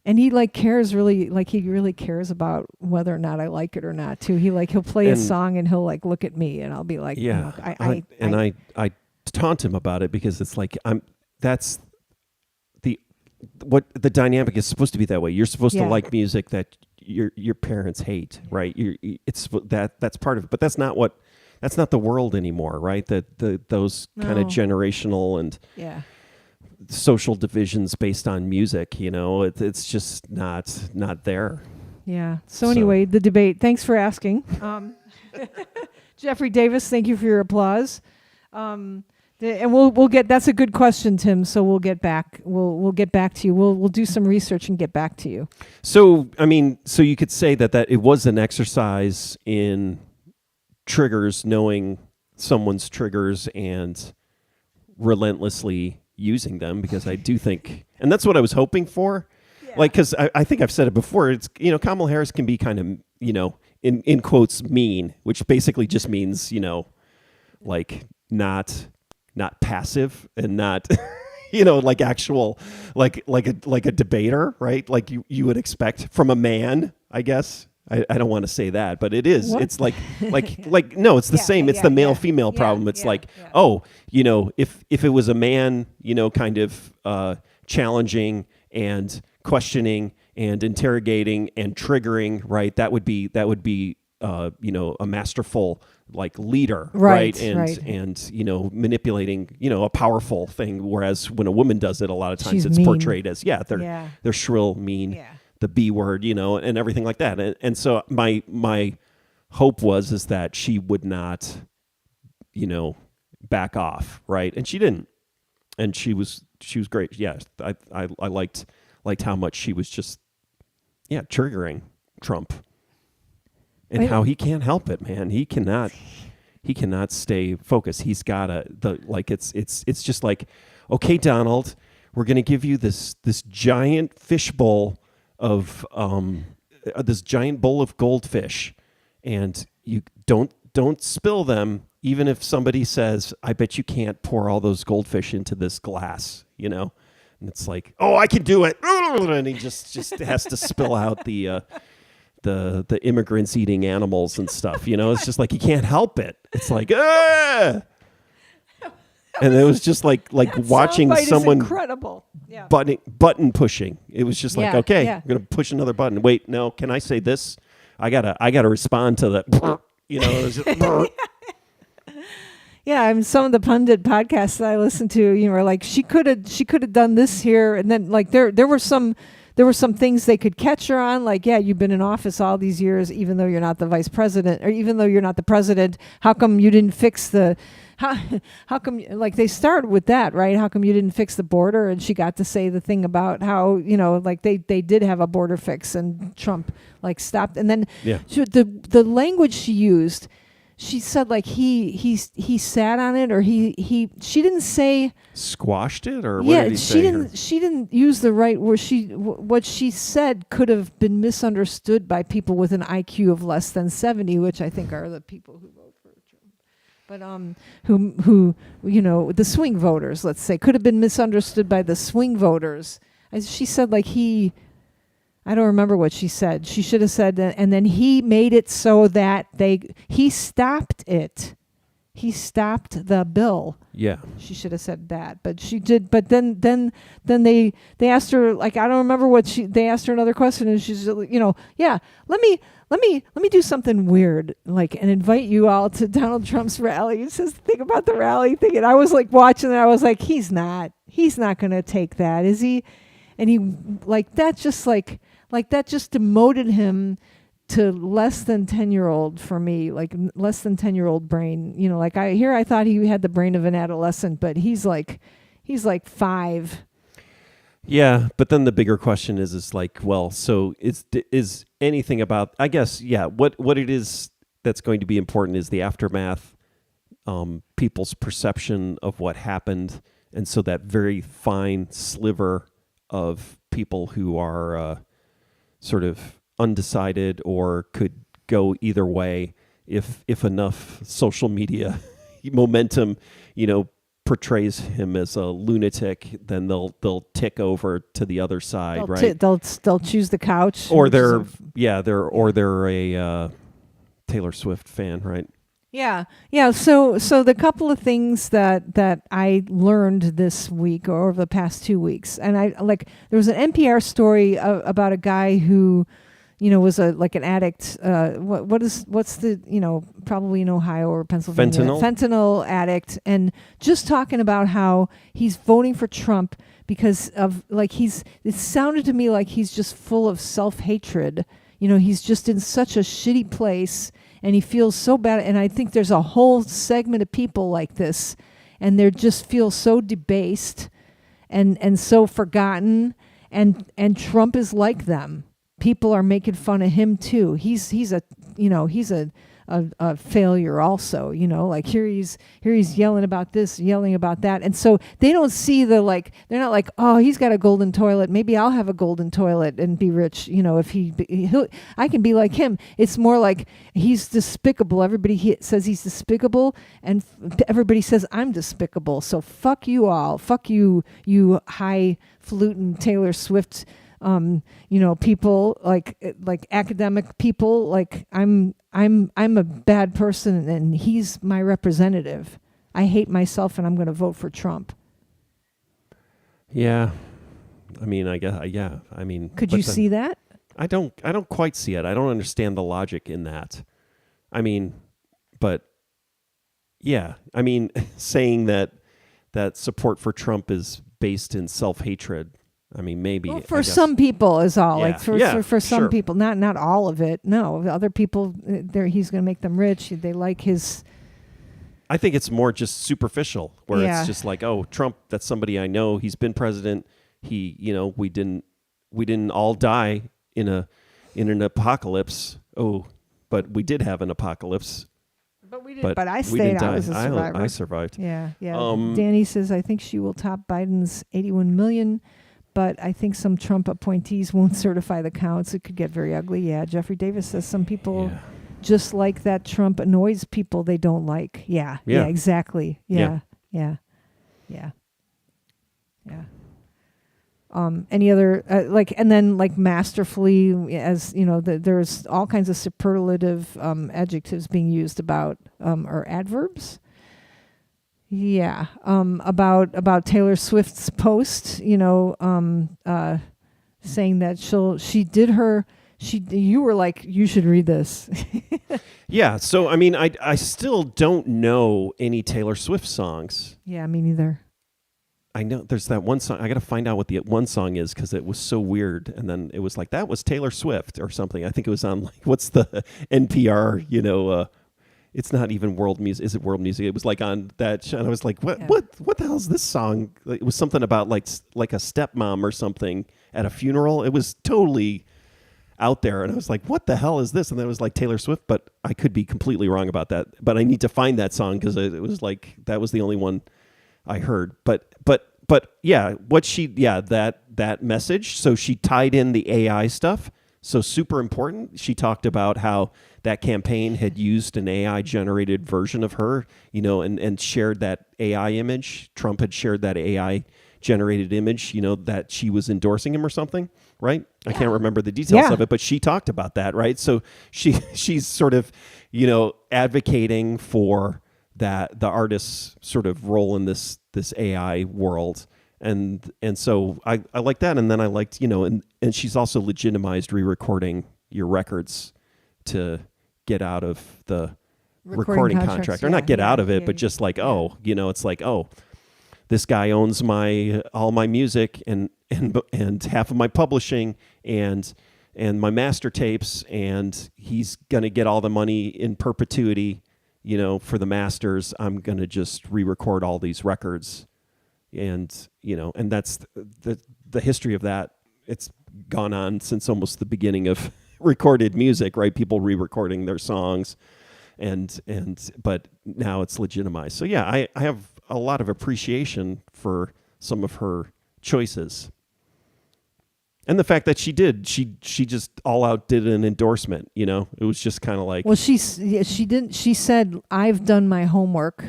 Speaker 1: and he cares about whether or not I like it or not too. He'll play a song and he'll look at me, and I'll be like,
Speaker 2: yeah, I taunt him about it, because it's that's what the dynamic is supposed to be that way. You're supposed to like music that your parents hate, right? That's part of it, but that's not the world anymore, right? Those kind of generational and social divisions based on music, it's just not there.
Speaker 1: Yeah. So anyway, the debate. Thanks for asking, Jeffrey Davis. Thank you for your applause. And we'll get. That's a good question, Tim. So we'll get back. We'll get back to you. We'll do some research and get back to you.
Speaker 2: So so you could say that it was an exercise in triggers, knowing someone's triggers and relentlessly using them, because I do think, and that's what I was hoping for. Yeah. Because I think I've said it before. It's Kamala Harris can be kind of in quotes mean, which basically just means not passive and not actual like a debater, right? Like you would expect from a man, I guess. I don't want to say that, but it is. What? It's no, it's the same. It's the male female problem. It's if it was a man, kind of challenging and questioning and interrogating and triggering, right? That would be a masterful leader, right? And manipulating, a powerful thing. Whereas when a woman does it, a lot of times it's mean. Portrayed as they're shrill, mean, the B word, and everything like that. And so my hope is that she would not, back off, right? And she didn't. And she was great. Yeah, I liked how much she was just triggering Trump. And how he can't help it, man. He cannot stay focused. He's gotta it's just like, okay, Donald, we're gonna give you this giant fish bowl of this giant bowl of goldfish, and you don't spill them, even if somebody says, I bet you can't pour all those goldfish into this glass, And it's like, oh, I can do it, and he just has to spill out the immigrants eating animals and stuff, It's just like he can't help it. It's like, ah! And it was just like watching someone
Speaker 1: incredible. Yeah.
Speaker 2: button pushing. It was just like, okay, I'm gonna push another button. Wait, no, can I say this? I gotta respond to that. It was just,
Speaker 1: yeah, I mean, some of the pundit podcasts that I listened to, are like, she could have done this here, and then there were some things they could catch her on, you've been in office all these years, even though you're not the vice president, or even though you're not the president. How come you didn't fix how come, they started with that, right? How come you didn't fix the border? And she got to say the thing about how, they did have a border fix, and Trump stopped. And then the language she used, she said like he sat on it, or she didn't say
Speaker 2: Squashed it, or what
Speaker 1: yeah,
Speaker 2: did he say?
Speaker 1: she didn't use the right word. What she said could have been misunderstood by people with an IQ of less than 70, which I think are the people who vote for Trump. But who the swing voters, let's say, could have been misunderstood by the swing voters. She said like I don't remember what she said. She should have said, and then he made it so that he stopped it. He stopped the bill.
Speaker 2: Yeah.
Speaker 1: She should have said that, but she did. But then they asked her, like, I don't remember what they asked her another question, and she's, yeah, let me do something weird, like, and invite you all to Donald Trump's rally. It says the thing about the rally thing, and I was like watching it. I was like, he's not going to take that, is he? And he that just demoted him to less than 10-year-old for me, like less than 10-year-old brain. Like I thought he had the brain of an adolescent, but he's like 5.
Speaker 2: Yeah, but then the bigger question is like, well, so is anything about, I guess, yeah, what it is that's going to be important is the aftermath, people's perception of what happened, and so that very fine sliver of people who are sort of undecided or could go either way if enough social media momentum, portrays him as a lunatic, then they'll tick over to the other side, right?
Speaker 1: They'll choose the couch,
Speaker 2: or they're a Taylor Swift fan, right?
Speaker 1: Yeah. So the couple of things that I learned this week or over the past 2 weeks, and there was an NPR story about a guy who, was an addict. What's the probably in Ohio or Pennsylvania, fentanyl addict, and just talking about how he's voting for Trump because of it sounded to me like he's just full of self-hatred. He's just in such a shitty place. And he feels so bad. And I think there's a whole segment of people like this, and they just feel so debased and so forgotten. And Trump is like them. People are making fun of him too. He's a failure also. Like here he's yelling about this, yelling about that, and so they don't see they're not like, oh, he's got a golden toilet, maybe I'll have a golden toilet and be rich. If I can be like him. It's more like he's despicable. Everybody says he's despicable, and everybody says I'm despicable. So fuck you all. Fuck you highfalutin Taylor Swift. People like academic people. Like I'm a bad person, and he's my representative. I hate myself, and I'm going to vote for Trump.
Speaker 2: Yeah, I mean, I guess, yeah. I mean,
Speaker 1: could you see that?
Speaker 2: I don't quite see it. I don't understand the logic in that. I mean, but yeah, I mean, saying that support for Trump is based in self-hatred. I mean, maybe
Speaker 1: for some people is all.
Speaker 2: Yeah.
Speaker 1: For some
Speaker 2: sure.
Speaker 1: people, not all of it. No, other people, he's going to make them rich. They like his.
Speaker 2: I think it's more just superficial, where it's just like, oh, Trump, that's somebody I know. He's been president. He, we didn't all die in an apocalypse. Oh, but we did have an apocalypse.
Speaker 1: But we didn't. But I stayed. I was a survivor.
Speaker 2: I survived.
Speaker 1: Yeah. Danny says, I think she will top Biden's 81 million. But I think some Trump appointees won't certify the counts. It could get very ugly. Yeah, Jeffrey Davis says some people just like that Trump annoys people they don't like. Yeah, exactly. Yeah. Any other and then masterfully, as there's all kinds of superlative adjectives being used about or adverbs. Yeah, about Taylor Swift's post, saying that you were like, you should read this.
Speaker 2: Yeah, so I mean, I still don't know any Taylor Swift songs.
Speaker 1: Yeah, me neither.
Speaker 2: I know there's that one song. I got to find out what the one song is because it was so weird. And then it was like, that was Taylor Swift or something. I think it was on what's the NPR, it's not even world music. Is it world music? It was like on that show. And I was like, what the hell is this song? It was something about like a stepmom or something at a funeral. It was totally out there, and I was like, what the hell is this? And then it was like Taylor Swift, but I could be completely wrong about that. But I need to find that song because it was like that was the only one I heard. But yeah, that message. So she tied in the AI stuff. So super important. She talked about how that campaign had used an AI generated version of her, and shared that AI image. Trump had shared that AI generated image, that she was endorsing him or something, right? I can't remember the details of it, but she talked about that, right? So she's sort of, advocating for that, the artist's sort of role in this AI world. And so I like that. And then I liked, and she's also legitimized re-recording your records to get out of the recording contract, or not get out of it, but just like, it's like, this guy owns all my music and half of my publishing and my master tapes, and he's going to get all the money in perpetuity, for the masters. I'm going to just re-record all these records. And, and that's the history of that. It's gone on since almost the beginning of recorded music, right? People re-recording their songs but now it's legitimized. So yeah, I have a lot of appreciation for some of her choices. And the fact that she just all out did an endorsement, it was just kind of like,
Speaker 1: well, she said, I've done my homework.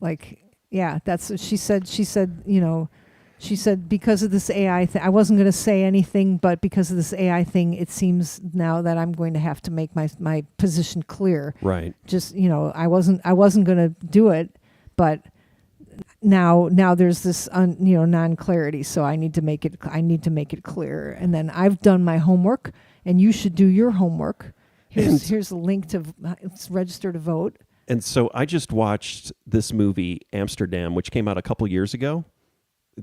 Speaker 1: Like, yeah, that's what she said. She said, because of this AI thing, I wasn't going to say anything, but because of this AI thing, it seems now that I'm going to have to make my position clear.
Speaker 2: Right.
Speaker 1: Just, I wasn't going to do it, but now there's this non-clarity, so I need to make it clear. And then I've done my homework, and you should do your homework. Here's a link to register to vote.
Speaker 2: And so I just watched this movie Amsterdam, which came out a couple years ago.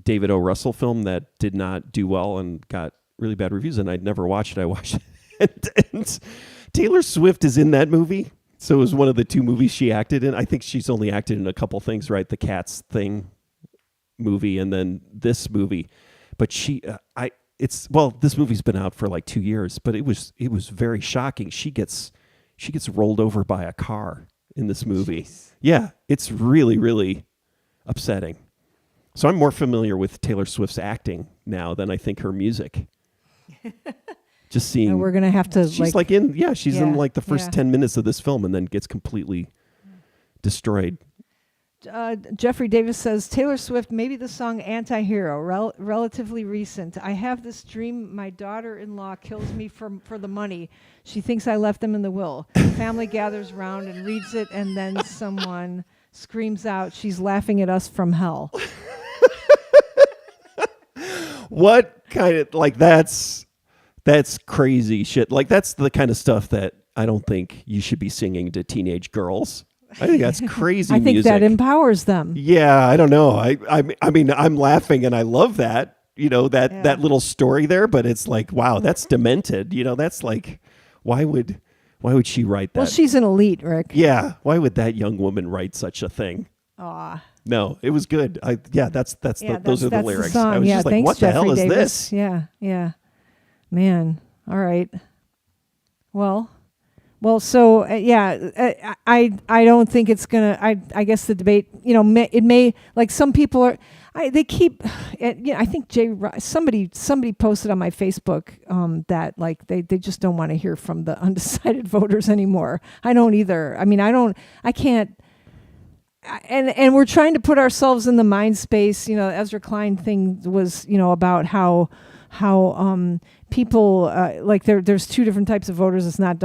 Speaker 2: David O. Russell film that did not do well and got really bad reviews, and I'd never watched it. I watched it. and Taylor Swift is in that movie. So it was one of the two movies she acted in. I think she's only acted in a couple things, right? The Cats thing movie and then this movie. But this movie's been out for like 2 years, but it was very shocking. She gets rolled over by a car in this movie. Jeez. Yeah, it's really, really upsetting. So I'm more familiar with Taylor Swift's acting now than I think her music. Just seeing,
Speaker 1: and we're gonna have to.
Speaker 2: She's in like the first 10 minutes of this film, and then gets completely destroyed.
Speaker 1: Jeffrey Davis says Taylor Swift, maybe the song "Anti-Hero," relatively recent. I have this dream: my daughter-in-law kills me for the money. She thinks I left them in the will. Family gathers round and reads it, and then someone screams out, "She's laughing at us from hell."
Speaker 2: What kind of, like, that's crazy shit. Like, that's the kind of stuff that I don't think you should be singing to teenage girls. I think that's crazy
Speaker 1: I think
Speaker 2: music.
Speaker 1: that empowers them.
Speaker 2: Yeah, I don't know. I mean, I'm laughing and I love that, that little story there, but it's like, wow, that's demented. That's like, why would she write that?
Speaker 1: Well, she's an elite, Rick.
Speaker 2: Yeah. Why would that young woman write such a thing?
Speaker 1: Aw.
Speaker 2: No, it was good. Those are the lyrics.
Speaker 1: The
Speaker 2: I was just like,
Speaker 1: thanks,
Speaker 2: what the
Speaker 1: Jeffrey
Speaker 2: hell is
Speaker 1: Davis.
Speaker 2: this?
Speaker 1: Yeah. Man. All right. Well, so I don't think it's gonna. I guess the debate, it may, like, some people are. They keep. I think somebody posted on my Facebook that, like, they just don't want to hear from the undecided voters anymore. I don't either. I mean, I can't. And we're trying to put ourselves in the mind space. Ezra Klein thing was, about how people like there's two different types of voters. It's not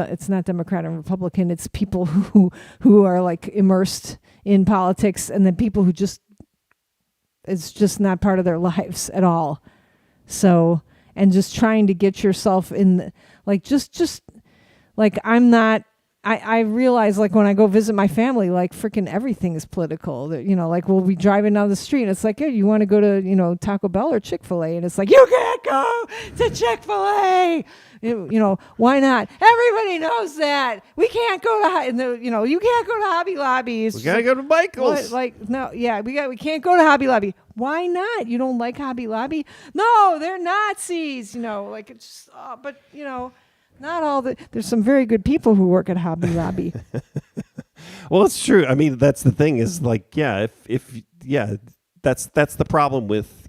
Speaker 1: Democrat and Republican. It's people who are, like, immersed in politics, and then people who it's just not part of their lives at all. So, and just trying to get yourself in, like, just like, I'm not. I realize, like, when I go visit my family, like, freaking everything is political. Like, we'll be driving down the street, and it's like, hey, you want to go to, Taco Bell or Chick-fil-A? And it's like, you can't go to Chick-fil-A. Why not? Everybody knows that. We can't go to, you can't go to Hobby Lobby.
Speaker 2: We got to go to Michael's.
Speaker 1: We can't go to Hobby Lobby. Why not? You don't like Hobby Lobby? No, they're Nazis. Like, it's just, but, Not all the. There's some very good people who work at Hobby Lobby.
Speaker 2: Well, it's true. I mean, that's the thing is like, yeah, if that's the problem with,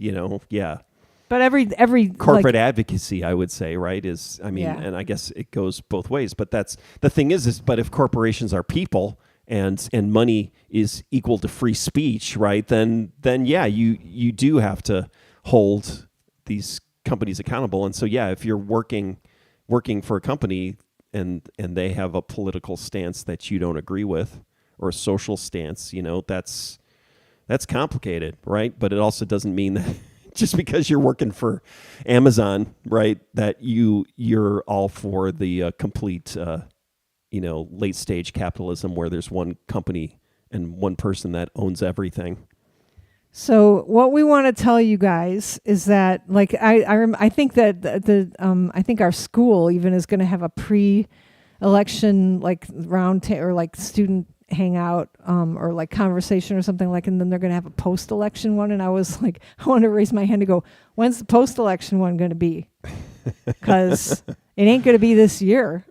Speaker 1: But every
Speaker 2: corporate advocacy, I would say, right? Is I mean,
Speaker 1: Yeah.
Speaker 2: and I guess it goes both ways. But that's the thing is but if corporations are people and money is equal to free speech, right? Then yeah, you do have to hold these companies accountable. And so yeah, if you're working for a company and they have a political stance that you don't agree with or a social stance, that's complicated, right? But it also doesn't mean that just because you're working for Amazon, right, that you're all for the complete, late stage capitalism where there's one company and one person that owns everything.
Speaker 1: So what we want to tell you guys is that, like, I think that I think our school even is going to have a pre-election like or like student hangout or like conversation or something like, and then they're going to have a post-election one. And I was like, I want to raise my hand to go, when's the post-election one going to be? Because it ain't going to be this year.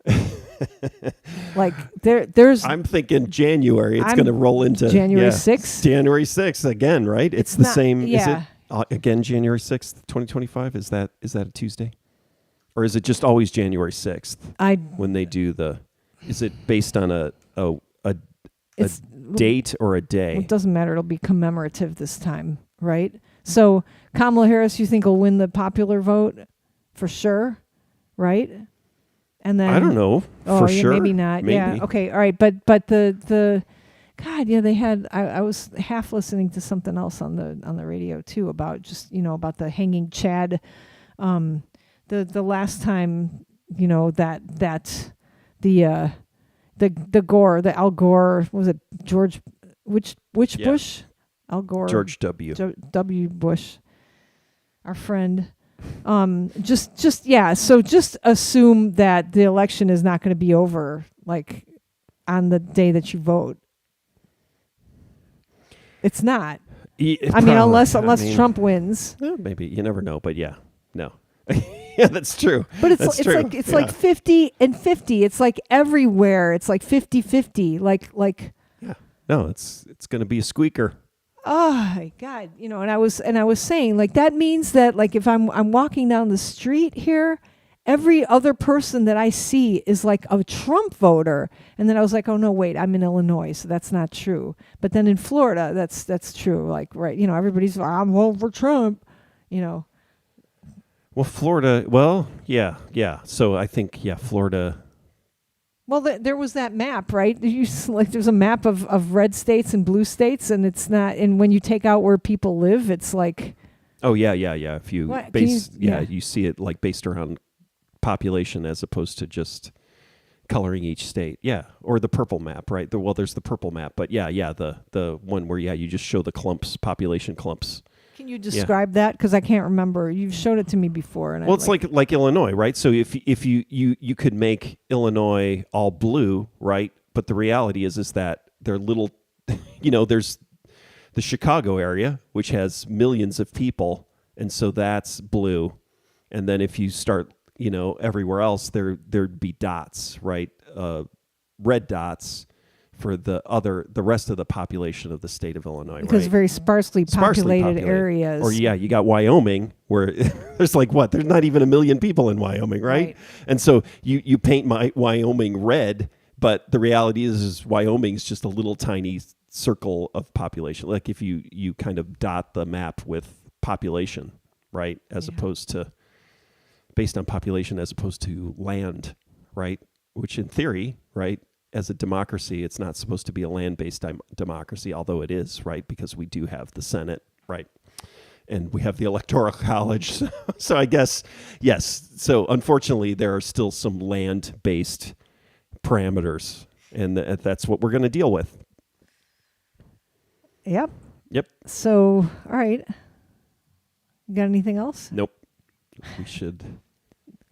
Speaker 1: Like there's
Speaker 2: I'm thinking January. It's going to roll into
Speaker 1: January 6th.
Speaker 2: January 6th again, right? It's the same.
Speaker 1: Yeah.
Speaker 2: Is it again January 6th, 2025? Is that a Tuesday? Or is it just always January 6th when they do is it based on a date or a day?
Speaker 1: It doesn't matter. It'll be commemorative this time, right? So Kamala Harris, you think will win the popular vote for sure, right? And then
Speaker 2: I don't know for sure.
Speaker 1: Maybe not.
Speaker 2: Maybe.
Speaker 1: Yeah. Okay. All right. But the God, yeah, they had. I was half listening to something else on the radio too about just about the hanging Chad. The last time that the Gore, the Al Gore, was it George? Which Bush? Al Gore.
Speaker 2: George W.
Speaker 1: W. Bush, our friend. So just assume that the election is not going to be over like on the day that you vote. It's not. Unless Trump wins.
Speaker 2: Maybe you never know, but yeah, no. Yeah, that's true.
Speaker 1: But it's like 50 and 50. It's like everywhere. It's like 50-50. Like
Speaker 2: yeah. No, it's going to be a squeaker.
Speaker 1: Oh my God. And I was saying, like, that means that, like, if I'm walking down the street here, every other person that I see is like a Trump voter. And then I was like, oh no, wait, I'm in Illinois, so that's not true. But then in Florida, that's true. Like, right, everybody's I'm voting for Trump,
Speaker 2: Well, Florida, yeah. So I think, Florida.
Speaker 1: Well, there was that map, right? There's a map of red states and blue states, and it's not. And when you take out where people live, it's like.
Speaker 2: Oh yeah. If you you see it like based around population as opposed to just coloring each state. Yeah, or the purple map, right? There's the purple map, but the one where you just show the population clumps.
Speaker 1: Can you describe that? Because I can't remember. You've showed it to me before. And
Speaker 2: it's like Illinois, right? So if you could make Illinois all blue, right? But the reality is that they're little, there's the Chicago area, which has millions of people, and so that's blue. And then if you start, everywhere else, there'd be dots, right? Red dots for the rest of the population of the state of Illinois,
Speaker 1: because
Speaker 2: right?
Speaker 1: very sparsely populated areas.
Speaker 2: Or you got Wyoming where there's there's not even 1 million people in Wyoming, right? And so you paint Wyoming red, but the reality is Wyoming's just a little tiny circle of population. Like if you kind of dot the map with population, right? As opposed to based on population as opposed to land, right? Which in theory, right? As a democracy, it's not supposed to be a land-based democracy, although it is, right? Because we do have the Senate, right? And we have the Electoral College. So I guess, yes. So unfortunately, there are still some land-based parameters, and that's what we're going to deal with.
Speaker 1: Yep.
Speaker 2: So,
Speaker 1: all right. You got anything else?
Speaker 2: Nope. We should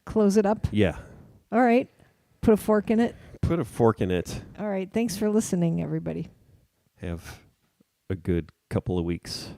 Speaker 1: close it up.
Speaker 2: Yeah.
Speaker 1: All right. Put a fork in it.
Speaker 2: Put a fork in it.
Speaker 1: All right. Thanks for listening, everybody.
Speaker 2: Have a good couple of weeks.